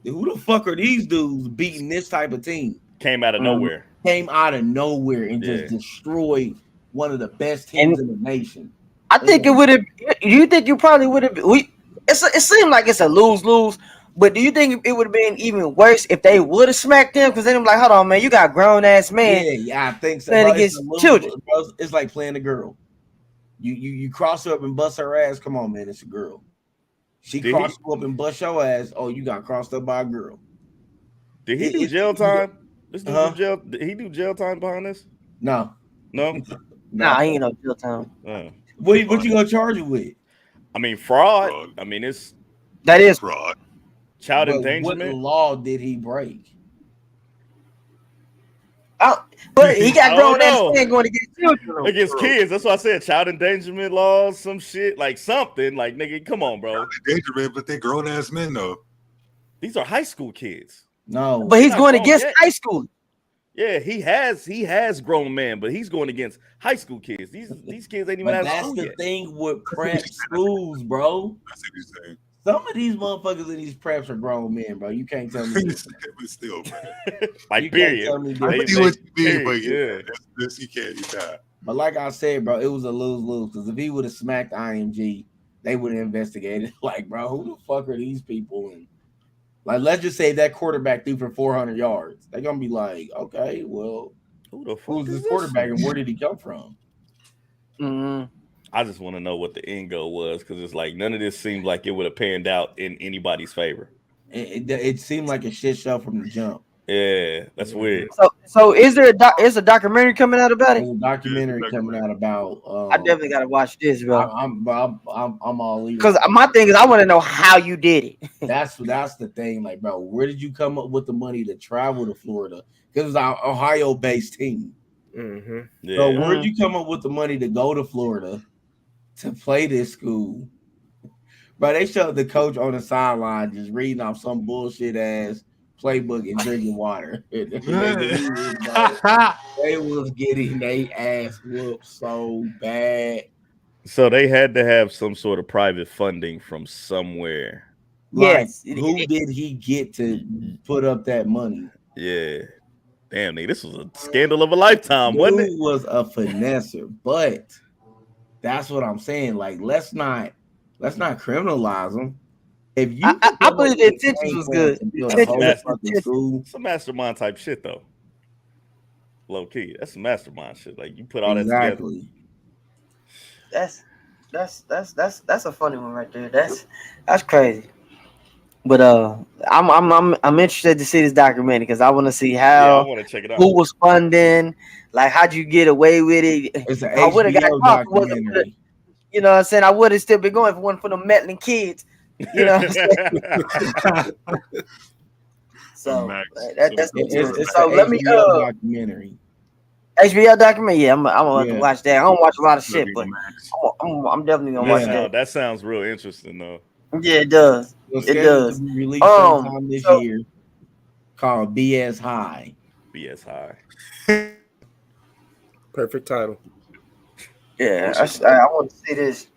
who the fuck are these dudes beating this type of team? Came out of nowhere. Came out of nowhere and just destroyed one of the best teams in the nation. I think it would have. You think you probably would have? It seemed like it's a lose-lose. But do you think it would have been even worse if they would have smacked them? Because then I'm like, hold on, man, you got grown ass man. Yeah, I think so. Playing against children. It's like playing a girl. You cross her up and bust her ass. Come on, man, it's a girl. She crossed you up and bust your ass. Oh, you got crossed up by a girl. Did he do jail time? This dude do jail. Did he do jail time behind this? No. Nah, he ain't no jail time. What you gonna charge him with? I mean, fraud. I mean, that is fraud. Child endangerment. What law did he break? But he got grown ass man going against children. Against kids. That's why I said child endangerment laws, some shit, like something. Like, nigga, come on, bro. Endangerment, but they grown ass men though. These are high school kids. No, but he's going against high school. Yeah, he has grown men, but he's going against high school kids. These kids ain't even out of school yet. That's the thing with prep schools, bro. That's what he's saying. Some of these motherfuckers in these preps are grown men, bro. You can't tell me. But still, like, you period. I see what you mean, but yeah, this you can't do that. But like I said, bro, it was a lose-lose because if he would have smacked IMG, they would have investigated. Like, bro, who the fuck are these people? And like, let's just say that quarterback threw for 400 yards. They're gonna be like, okay, well, who's this quarterback and where did he come from? Mm-hmm. I just want to know what the end goal was because it's like none of this seemed like it would have panned out in anybody's favor. It seemed like a shit show from the jump. Yeah, that's weird. So is there a documentary coming out about it? There's a documentary coming out about. I definitely gotta watch this, bro. I'm all in. Because my thing is, I want to know how you did it. That's the thing, like, bro. Where did you come up with the money to travel to Florida? Because it was our Ohio-based team. Mm-hmm. Yeah. So where did you come up with the money to go to Florida to play this school? But they showed the coach on the sideline just reading off some bullshit ass playbook and drinking water. They was getting their ass whooped so bad. So they had to have some sort of private funding from somewhere. Yes. Who did he get to put up that money? Yeah. Damn, nigga, this was a scandal of a lifetime, wasn't it? Who was a finesser, but that's what I'm saying. Like, let's not criminalize them. If you, I believe the intentions was good. Some mastermind type shit though. Low key, that's some mastermind shit. Like you put all that together. That's a funny one right there. That's crazy. But I'm interested to see this documentary because I want to see how I want to check it out. Who was funding, like how'd you get away with it? It's an I would have got caught. You know what I'm saying? I would have still been going if it wasn't for the meddling kids. You know what I'm saying? So that's so let me documentary. HBO documentary. Yeah, I'm gonna watch that. I don't watch a lot of shit, but I'm definitely gonna watch that. That sounds real interesting though. Yeah, it does. It does. Released sometime this year called BS High. BS High. Perfect title. Yeah, I want to see this.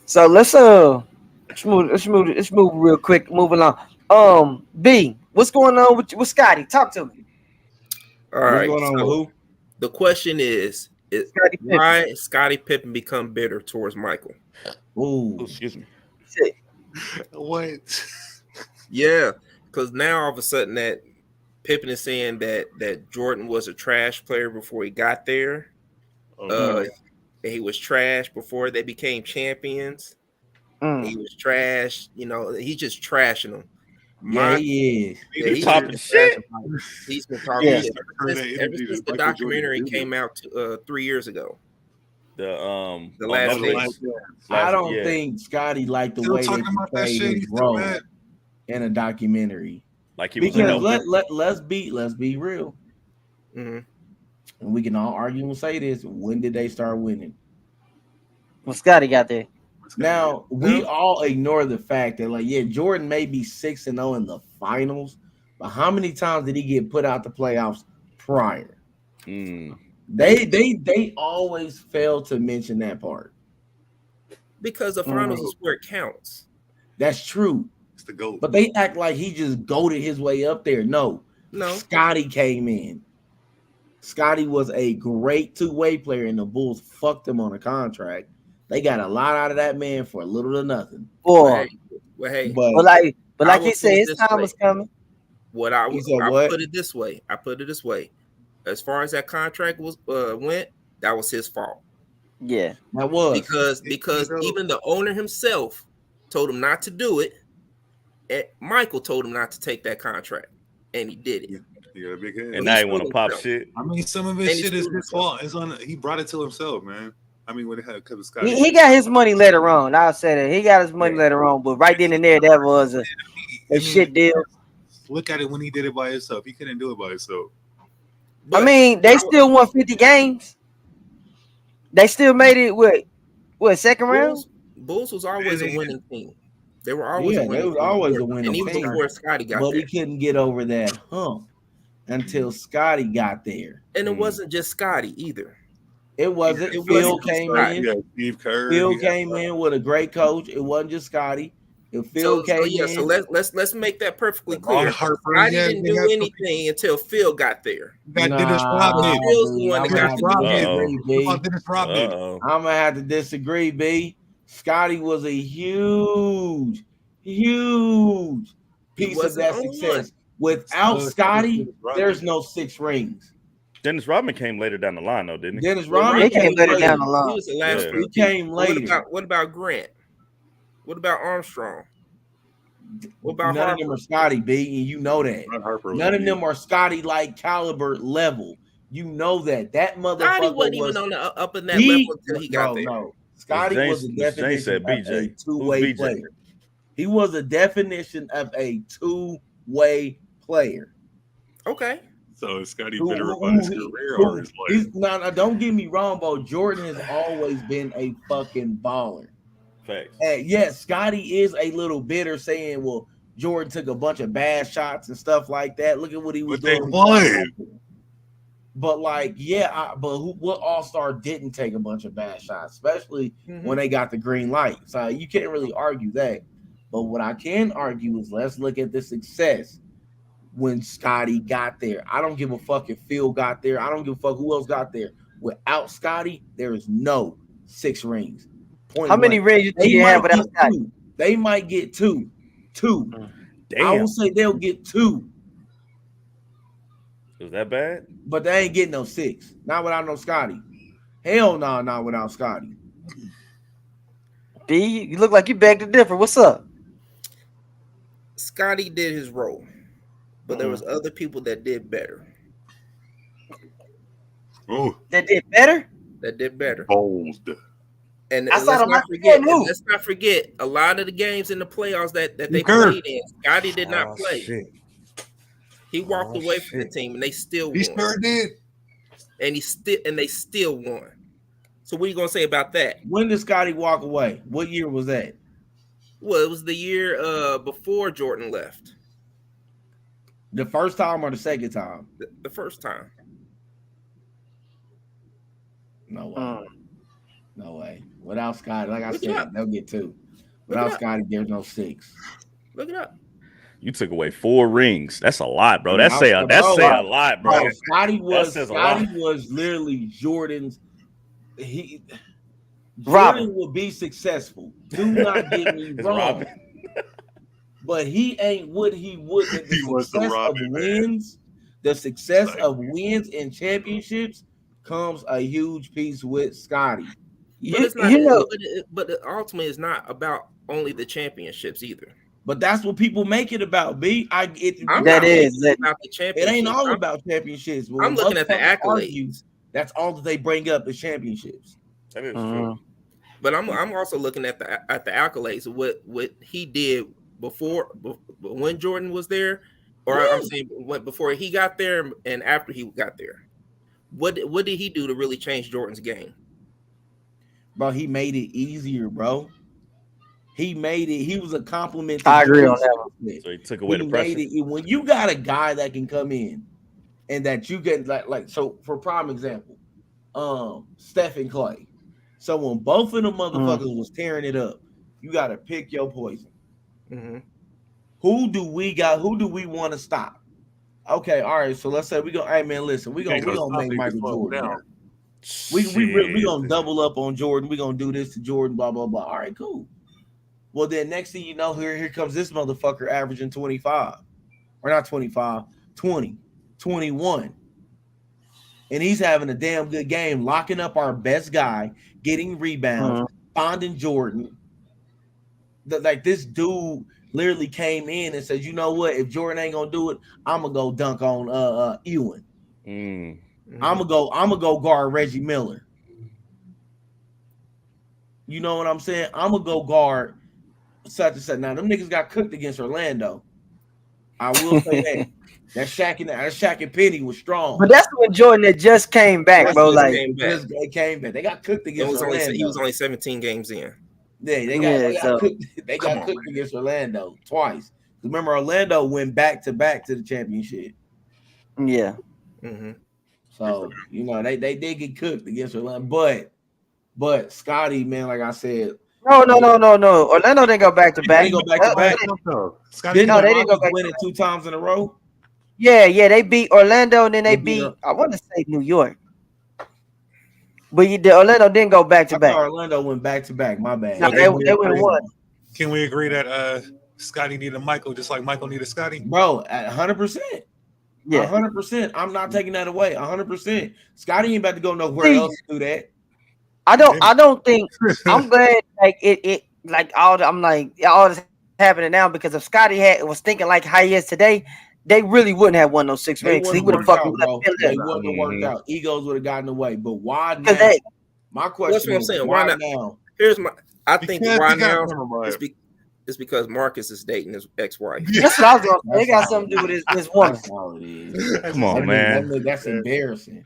So let's move real quick. Moving on. B, what's going on with Scottie? Talk to me. All right. What's going on with who? The question is why Scottie Pippen become bitter towards Michael? Ooh, excuse me. Shit. What? Yeah, because now all of a sudden that Pippen is saying that Jordan was a trash player before he got there. He was trash before they became champions. He was trash. You know, he's just trashing them. He is. He's talking shit. He's been talking shit ever since the documentary came out 3 years ago. The last I don't think Scottie liked the way they portrayed his role in a documentary. Like he was because let's be real. Mm-hmm. And we can all argue and say this. When did they start winning? When Scottie got there. Now, we all ignore the fact that, like, yeah, Jordan may be 6-0 in the finals, but how many times did he get put out the playoffs prior? They always fail to mention that part. Because the finals is where it counts. That's true. It's the GOAT. But they act like he just goaded his way up there. No. Scottie came in. Scottie was a great two-way player, and the Bulls fucked him on a contract. They got a lot out of that man for a little to nothing. Boy, but like he said, his time was coming. I put it this way. As far as that contract was went, that was his fault. Yeah, that was because even the owner himself told him not to do it. And Michael told him not to take that contract, and he did it. He got a big head. And now he want to pop shit. I mean, some of his shit is his fault. He brought it to himself, man. I mean, when it had because of Scottie, he got his money later on. I'll say that he got his money later on, but right then and there, that was a shit deal. Look at it when he did it by himself. He couldn't do it by himself. But I mean, they still won 50 games. They still made it with second round. Bulls was always a winning team. They were always a winning team. Even before Scottie got but there. he couldn't get over that hump until Scottie got there. And it wasn't just Scottie either. It wasn't. Phil came in. Yeah, Steve Kerr. Phil came in with a great coach. It wasn't just Scottie. If Phil came in. So let's make that perfectly clear. Scottie didn't do anything until Phil got there. I'm gonna have to disagree, B. Scottie was a huge piece of that success. Without Scottie, there's no 6 rings. Dennis Rodman came later down the line, though, didn't he? Dennis Rodman came later down the line. He was the last. He came later. What about Grant? What about Armstrong? What about None of them are Scottie, B, and you know that. None of them are Scottie-like caliber level. You know that. That motherfucker Scottie wasn't even on the up in that level until he got there. No. Scottie was the definition of a two-way player. He was the definition of a two-way player. Okay. So is Scottie bitter about his career or his life? No, don't get me wrong, bro. Jordan has always been a fucking baller. Facts. And yes, Scottie is a little bitter, saying, "Well, Jordan took a bunch of bad shots and stuff like that. Look at what he was doing." They won. But what All-Star didn't take a bunch of bad shots, especially when they got the green light. So you can't really argue that. But what I can argue is let's look at the success when Scottie got there. I don't give a fuck if Phil got there. I don't give a fuck who else got there. Without Scottie, there is no 6 rings. How many rings do you have without Scottie? They might get 2. Damn. I will say they'll get 2. Is that bad? But they ain't getting no 6. Not without no Scottie. Hell no, not without Scottie. B, you look like you beg to differ. What's up? Scottie did his role, but there was other people that did better. Oh, that did better. Bold. And let's not forget a lot of the games in the playoffs that they played in. Scottie did not play. Shit. He walked away from the team, and they still won. He sure did. And they still won. So what are you gonna say about that? When did Scottie walk away? What year was that? Well, it was the year before Jordan left. The first time or the second time? The first time. No way. No way. Without Scottie, like I said, they'll get 2. Without Scottie, there's no 6. Look it up. You took away 4 rings. That's a lot, bro. That's say a lot, bro. Scottie was literally Jordan's. Jordan will be successful. Do not get me wrong. But he ain't what he would. The success of wins and championships comes a huge piece with Scottie. But it's not. But ultimately, it's not about only the championships either. But that's what people make it about. B. About the championships. It ain't all about championships. I'm looking at the accolades. That's all that they bring up is championships. That is true. But I'm also looking at the accolades of what he did before when Jordan was there, or I'm saying before he got there and after he got there. What did he do to really change Jordan's game? Bro, he made it easier, bro. He made it. He was a compliment. I agree on that one. So he took away the pressure. When you got a guy that can come in and that you get like so for prime example, Steph and Clay. So when both of them motherfuckers was tearing it up, you got to pick your poison. Who do we got? Who do we want to stop? Okay, all right. So let's say we go. Hey man, listen, we gonna make Michael Jordan there. We gonna double up on Jordan. We gonna do this to Jordan. Blah blah blah. All right, cool. Well, then next thing you know, here comes this motherfucker averaging 25, or not 25, 20, 21. And he's having a damn good game, locking up our best guy, getting rebounds, finding Jordan. Like this dude literally came in and said, you know what? If Jordan ain't gonna do it, I'm gonna go dunk on Ewan. I'm gonna go guard Reggie Miller. You know what I'm saying? I'm gonna go guard such and such. Now them niggas got cooked against Orlando. I will say that. That Shaq and Penny was strong. But that's when Jordan had just came back, bro. Like they came back. They got cooked against Orlando. He was only 17 games in. Yeah, they got cooked against Orlando twice. Remember, Orlando went back to back to the championship. Yeah. So you know they did get cooked against Orlando, but Scottie, man, like I said, no. Orlando didn't go back to back. They go back to back. They didn't go back. Win it 2 times in a row. Yeah, they beat Orlando and then they beat. I want to say New York, but Orlando didn't go back to back. Orlando went back to back. My bad. No, they went one. Can we agree that Scottie needed Michael just like Michael needed Scottie? Bro, 100%. Yeah, 100%. I'm not taking that away. 100%. Scottie ain't about to go nowhere else to do that. I don't think. I'm glad like it like all this happening now because if Scottie was thinking like how he is today, they really wouldn't have won those 6 rings. He would have fucking They wouldn't have worked out. Egos would have gotten away. But why now? My question is, why now? I think why now is because Marcus is dating his ex-wife. That's what I was going to say. They got something to do with his woman. That's all it is. Come on, man. That's embarrassing.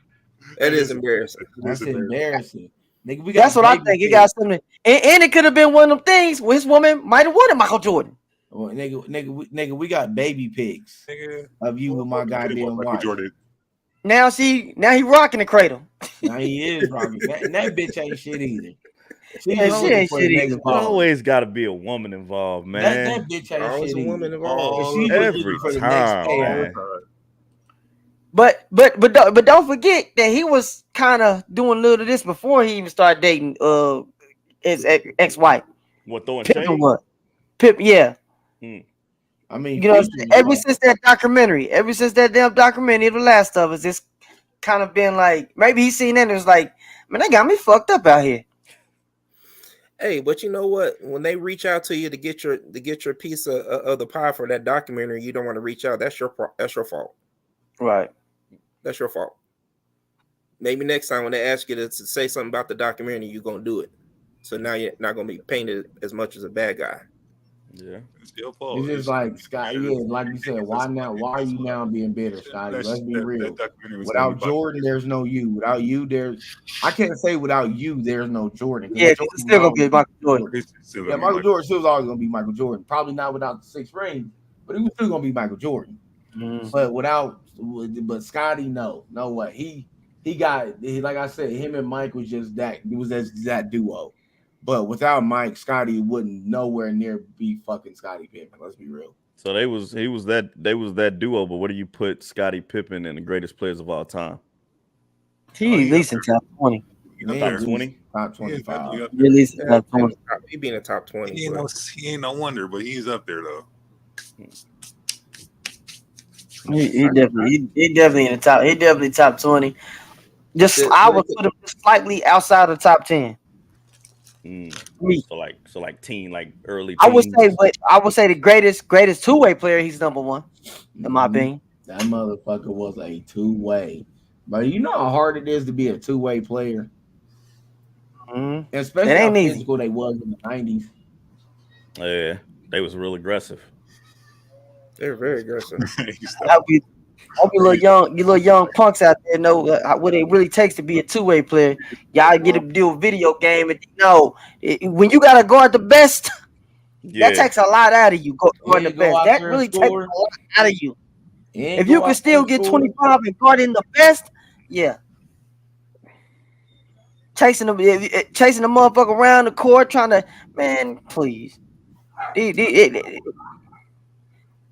That is embarrassing. That's embarrassing. Nigga, that's what I think. It got something. And it could have been one of them things where his woman might have wanted Michael Jordan. Well, nigga, we got baby pics of you with my goddamn wife. Now he rocking the cradle. Now he is rocking. That bitch ain't shit either. She ain't shit either. Always got to be a woman involved, man. That bitch ain't always shit a woman either. involved. Every time, man. But don't forget that he was kind of doing a little of this before he even started dating his ex-wife. What, throwing Pippen shade? what? Pippen, yeah. I mean, you know, ever since that damn documentary, The Last of Us, it's kind of been like maybe he's seen that and it was like, man, they got me fucked up out here. Hey, but you know what? When they reach out to you to get your piece of the pie for that documentary, you don't want to reach out. That's your fault. Right. That's your fault. Maybe next time when they ask you to say something about the documentary, you're gonna do it. So now you're not gonna be painted as much as a bad guy. Yeah, it's your fault. It's just like Scottie, like you said, why now? Why are you now being bitter, Scottie? Let's be real. Without Jordan, there's no you. Without you, I can't say without you, there's no Jordan. Yeah, it's still gonna be Michael Jordan. Yeah, Michael Jordan still was always gonna be Michael Jordan. Probably not without the 6 rings, but he was still gonna be Michael Jordan. But Scottie, no way. He got like I said, him and Mike was just that. It was that duo. But without Mike, Scottie wouldn't nowhere near be fucking Scottie Pippen. Let's be real. So they was that duo. But what do you put Scottie Pippen in the greatest players of all time? He at least in top 20. Top 20, top 25. At least in top 20. He be in the top 20. He ain't no wonder, but he's up there though. He definitely in the top. He definitely top 20. I would put him slightly outside of the top 10. So like teen, like early. I would say the greatest two-way player. He's number 1 in my opinion. That motherfucker was a two-way, but you know how hard it is to be a two-way player, especially how physical they was in the 90s. Yeah, they was real aggressive. They were very aggressive. I'll be little young punks out there know what it really takes to be a two-way player. Y'all get to do a video game, and when you gotta guard the best, that takes a lot out of you. Guarding the best, that really takes a lot out of you. If you can still get 25 and guarding the best, chasing the motherfucker around the court, trying to, man, please.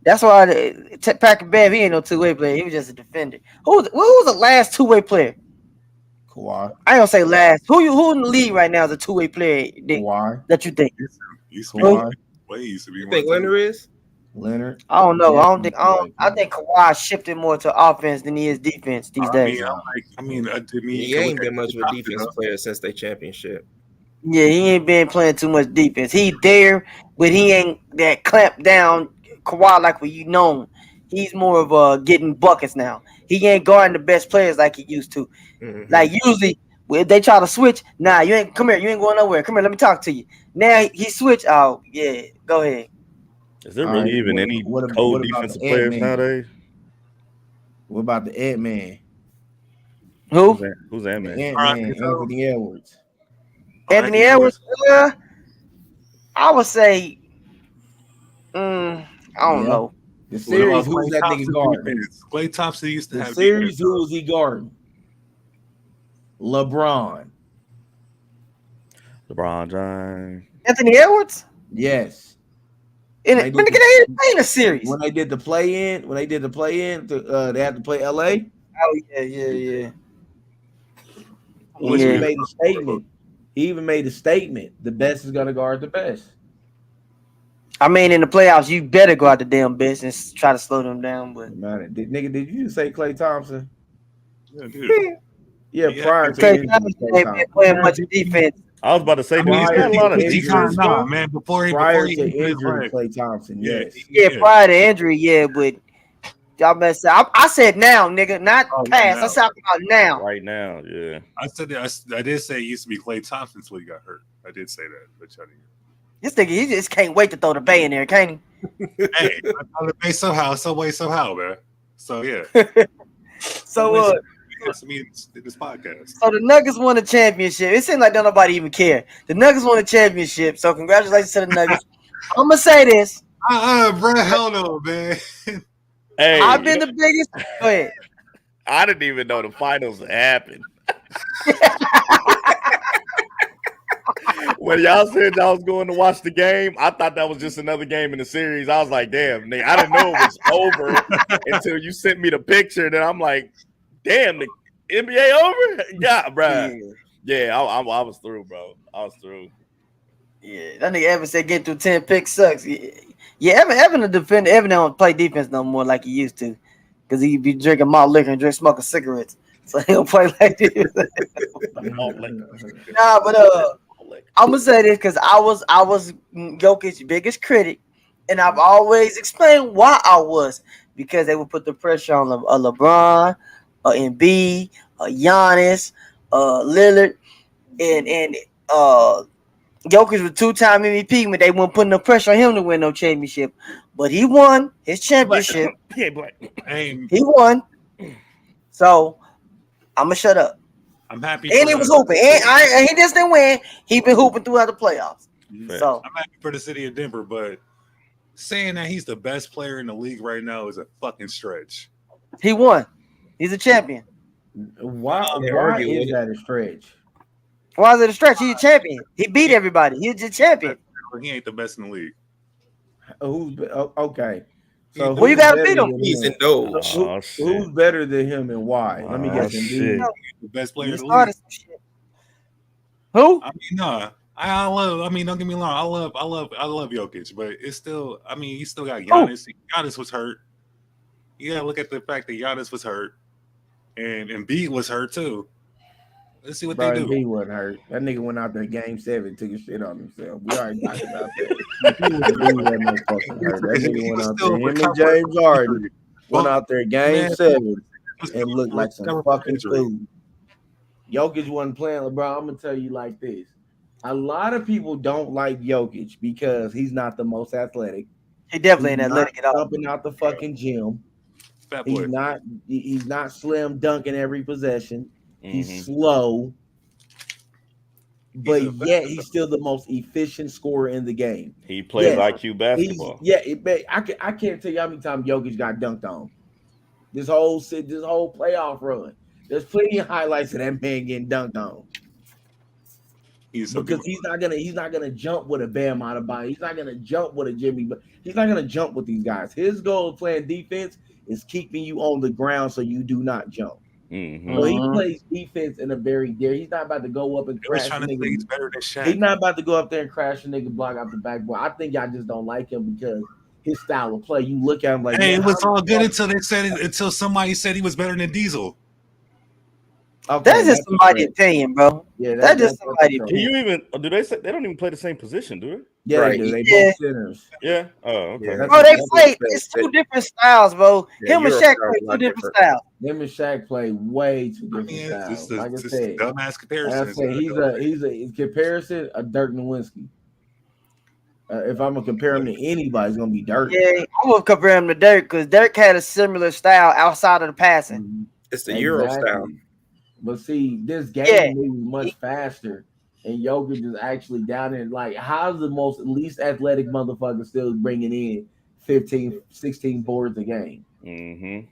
That's why Patrick Bev, he ain't no two-way player. He was just a defender. Who was the last two-way player? Kawhi. I don't say last. Who in the league right now is a two-way player Kawhi. that you think? Used to be Kawhi. Way used to be You one think too. Leonard is? Leonard. I don't know. Definitely I think Kawhi shifted more to offense than he is defense these days. I mean, to me, He you can ain't look been at much of a Thompson, defensive player since they championship. Yeah, he ain't been playing too much defense. He there, but he ain't that clamp down Kawhi like what you know him. He's more of getting buckets now. He ain't guarding the best players like he used to. Mhm. Like usually, if they try to switch, nah, you ain't come here. You ain't going nowhere. Come here, let me talk to you. Now he switch. Oh yeah, go ahead. Is there All really right, even any cold what about defensive the players Ant-Man? nowadays? What about the Ant-Man? Who? Who's that The man? Ant-Man, Anthony Edwards. Anthony Edwards. I would say, I don't Yeah. know. The What about series, who was Klay that nigga Thompson guarding? defense? Klay Thompson used to The have series, defense. who was he guarding? LeBron. LeBron James. Anthony Edwards. Yes. In When it, they when did they the, play in a series. when they did the play-in, they had to play LA. Oh yeah. He even Yeah. made a statement. The best is gonna guard the best. I mean, in the playoffs, you better go out the damn business, try to slow them down. But Man, did you just say Klay Thompson? Yeah, dude. Yeah, Yeah, prior to Klay injury, Thompson Klay ain't been Thompson. playing much defense. I was about to say, I mean, he's Prior got a to lot of injury, defense, though. man. Before prior he to couldn't injury, play. Klay Thompson. Yeah, Yes. Yeah, prior to injury, yeah, but y'all messed up. I said now, nigga, not Oh, past. now. I'm talking about now. Right now, yeah. I said that. I did say it used to be Klay Thompson until he got hurt. I did say that, but y'all didn't. This nigga, he just can't wait to throw the bay in there, can't he? Hey, I thought it made somehow, some way, somehow, man. So yeah. So To me in this podcast. so the Nuggets won a championship. It seems like don't nobody even care. The Nuggets won a championship. So congratulations to the Nuggets. I'm gonna say this. Bro, hell no, man. Hey, I've been the biggest. Go ahead. I didn't even know the finals happened. When y'all said y'all was going to watch the game, I thought that was just another game in the series. I was like, damn, nigga, I didn't know it was over until you sent me the picture. Then I'm like, damn, the NBA over? Yeah, bro. Yeah, I was through, bro. I was through. Yeah, that nigga Evan said getting through 10 picks sucks. Yeah, Evan the defender. Evan don't play defense no more like he used to. Because he be drinking malt liquor and smoking cigarettes. So he don't play like this. Nah, but I'm gonna say this because I was Jokic's biggest critic, and I've always explained why I was, because they would put the pressure on LeBron, Embiid, Giannis, Lillard, and Jokic was 2-time MVP when they weren't putting no pressure on him to win no championship, but he won his championship. Yeah, black. He won, so I'm gonna shut up. I'm happy. And he was hooping. And he just didn't win. He been hooping throughout the playoffs. So I'm happy for the city of Denver, but saying that he's the best player in the league right now is a fucking stretch. he won. He's a champion. Why argue is with it. that a stretch? Why is it a stretch? He's a champion. He beat everybody. He's a champion. He ain't the best in the league. Okay? So Who you gotta beat him? He's in those. Oh, shit. Who's better than him and why? Let me guess. shit. Embiid. The best player He in the started league. some shit. Who? I mean, no. I love. I mean, don't get me wrong. I love Jokic, but it's still. I mean, you still got Giannis. Giannis was hurt. You gotta look at the fact that Giannis was hurt, and Embiid was hurt too. Let's see what they do. He wasn't hurt. That nigga went out there game 7, took a shit on himself. We already talked about that. He wasn't no fucking hurt. That nigga went out there. Him and James Harden went out there game 7 and looked like some fucking food. Jokic wasn't playing. LeBron, I'm gonna tell you like this. A lot of people don't like Jokic because he's not the most athletic. He definitely ain't athletic at all. Jumping out the fucking gym. Fat boy. He's not slim dunking every possession. He's slow, but yet he's still the most efficient scorer in the game. He plays IQ basketball. I can't tell you how many times Jokic got dunked on. This whole playoff run. There's plenty of highlights of that man getting dunked on. because he's not gonna jump with a Bam Adebayo. He's not gonna jump with a Jimmy, but he's not gonna jump with these guys. His goal of playing defense is keeping you on the ground so you do not jump. So he plays defense in a very he's not about to go up and crash a nigga. He's better than Shaq. He's not about to go up there and crash a nigga block out the backboard. I think y'all just don't like him because his style of play. You look at him like, hey, it was all good until somebody said he was better than Diesel. Okay, that's just somebody's opinion, bro. Yeah, that's just somebody's opinion. You even do they say they don't even play the same position, do they? Yeah, Right. they do. They Yeah. both centers. Yeah. Oh, okay. Yeah. Bro, they play. It's two different styles, bro. Yeah, Him and Euro Shaq styles play a two lot different styles. Him and Shaq play way too different It's styles. Like I just said, dumbass comparison. I say he's a in comparison a Dirk Nowitzki. If I'm gonna compare him to anybody, it's gonna be Dirk. Yeah, I'm gonna compare him to Dirk because Dirk had a similar style outside of the passing. Mhm. It's the Euro style. But see, this game Yeah. moves much faster, and Jokic is actually down in like, how's the least athletic motherfucker still bringing in 15, 16 boards a game? Mm-hmm.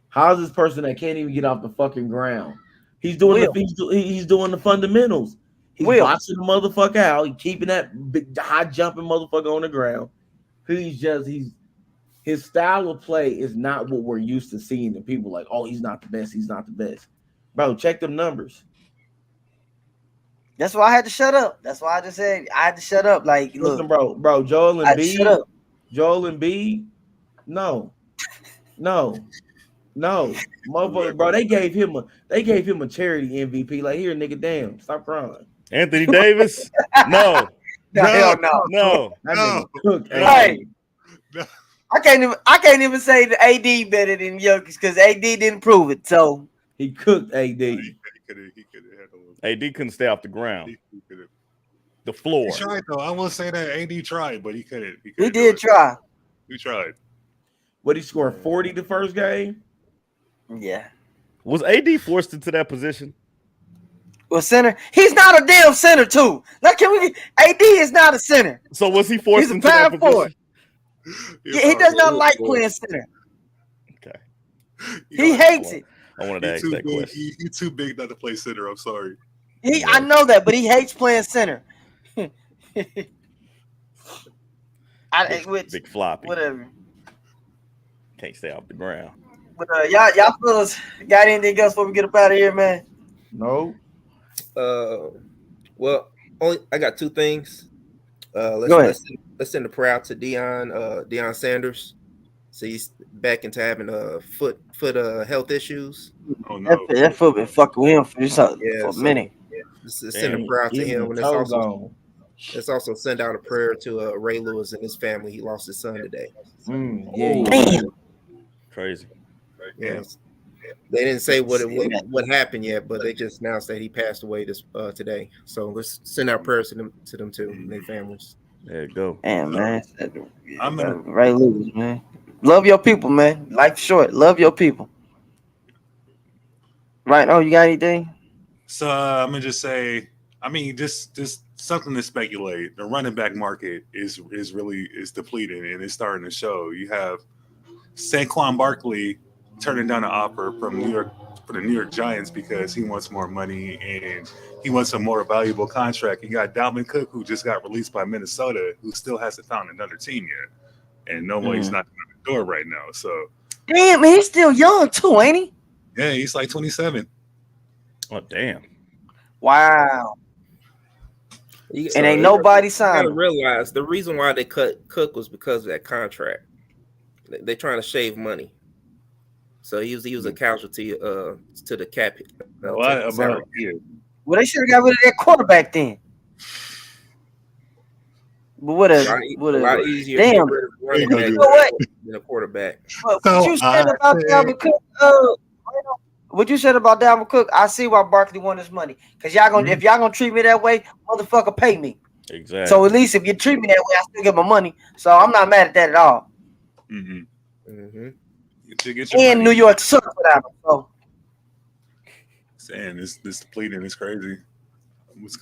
How's this person that can't even get off the fucking ground? He's doing he's doing the fundamentals. He's boxing the motherfucker out. He's keeping that big, high jumping motherfucker on the ground. His style of play is not what we're used to seeing. And people like, oh, he's not the best. He's not the best. Bro, check them numbers. That's why I had to shut up. That's why I just said I had to shut up. Like, Listen, look, bro, Joel shut up. Embiid, no, motherfucker, bro. They gave him a charity MVP. Like, here, nigga, damn, stop crying. Anthony Davis, no. Hell no. That nigga cooked. Hey. I can't even say the AD better than Jokic because AD didn't prove it. So he cooked AD. He could have AD couldn't stay off the ground. The floor. He tried though. I will say that AD tried, but he couldn't. He did try. He tried. What, he scored 40 the first game? Yeah. Was AD forced into that position? Well, center. He's not a damn center too. Now, AD is not a center. So was he forced He's a into that power position? forward. Yeah, he does not like playing center. Okay. He hates it. I wanted to ask that question. He's too big not to play center. I'm sorry. I know that, but he hates playing center. Big floppy. Whatever. Can't stay off the ground. But y'all fellas got anything else before we get up out of here, man? No. Well, I got two things. Go ahead. Let's send a prayer out to Deion Sanders. So he's back into having foot health issues. Oh no, that foot been fucking with him for a minute. Let's send a prayer out to him. And let's also send out a prayer to Ray Lewis and his family. He lost his son today. Damn. Crazy. Yes. They didn't say what happened yet, but they just announced that he passed away today. So let's send our prayers to them too, and their families. There you go. Damn, man. I'm Ray Lewis, man. Love your people, man. Life's short. Love your people. Right? Oh, you got anything? So I'm gonna just say, I mean, just something to speculate. The running back market is depleted and it's starting to show. You have Saquon Barkley turning down an offer from the New York Giants because he wants more money and he wants a more valuable contract. You got Dalvin Cook, who just got released by Minnesota, who still hasn't found another team yet, and nobody's knocking on the door right now. So, damn, he's still young too, ain't he? Yeah, he's like 27. Oh damn! Wow. And ain't nobody signed. You gotta realize the reason why they cut Cook was because of that contract. They're trying to shave money. So he was a casualty to the cap. Well, they should have got rid of that quarterback then. But whatever. A lot easier. Damn. You know what? Than a quarterback. What you said about Dalvin Cook? What you said about Dalvin Cook? I see why Barkley won his money. Because if y'all gonna treat me that way, motherfucker, pay me. Exactly. So at least if you treat me that way, I still get my money. So I'm not mad at that at all. Mm-hmm. Mm-hmm. And New York sucks without him. So. Saying this depleting is crazy. It's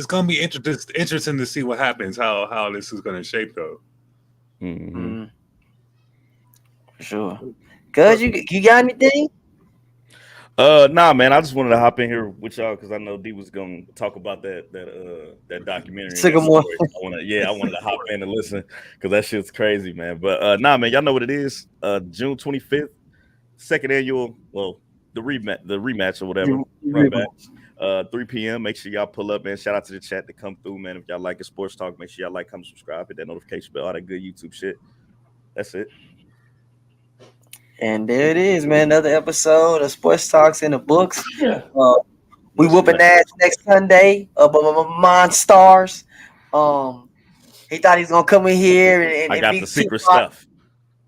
gonna be interesting to see what happens, how this is gonna shape though. Mm-hmm. For sure. Cuz you got anything? Nah, man. I just wanted to hop in here with y'all because I know D was gonna talk about that documentary and that Sycamore. story. I wanted to hop in and listen because that shit's crazy, man. But nah, man, y'all know what it is. June 25th, second annual. Well, the rematch or whatever. Run back. 3 p.m. Make sure y'all pull up, man. Shout out to the chat that come through, man. If y'all like a sports talk, make sure y'all like, comment, subscribe, hit that notification bell, all that good YouTube shit. That's it. And there it is, man. Another episode of Sports Talks in the books. We Yes, whooping man. ass next Sunday. Monstars. He thought he was gonna come in here and I got beat the secret Tupac. stuff.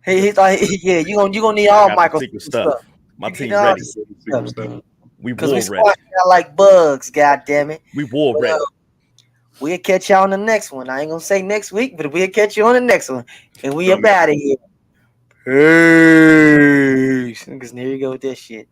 He thought, yeah, you gonna need I all got the Michael secret stuff. stuff. My You team need all ready. the stuff. We Cause we war ready. squash out like bugs, goddammit. We war But, ready. we'll catch y'all on the next one. I ain't gonna say next week, but we'll catch you on the next one. And we up out of here. Peace. Because there you go with that shit.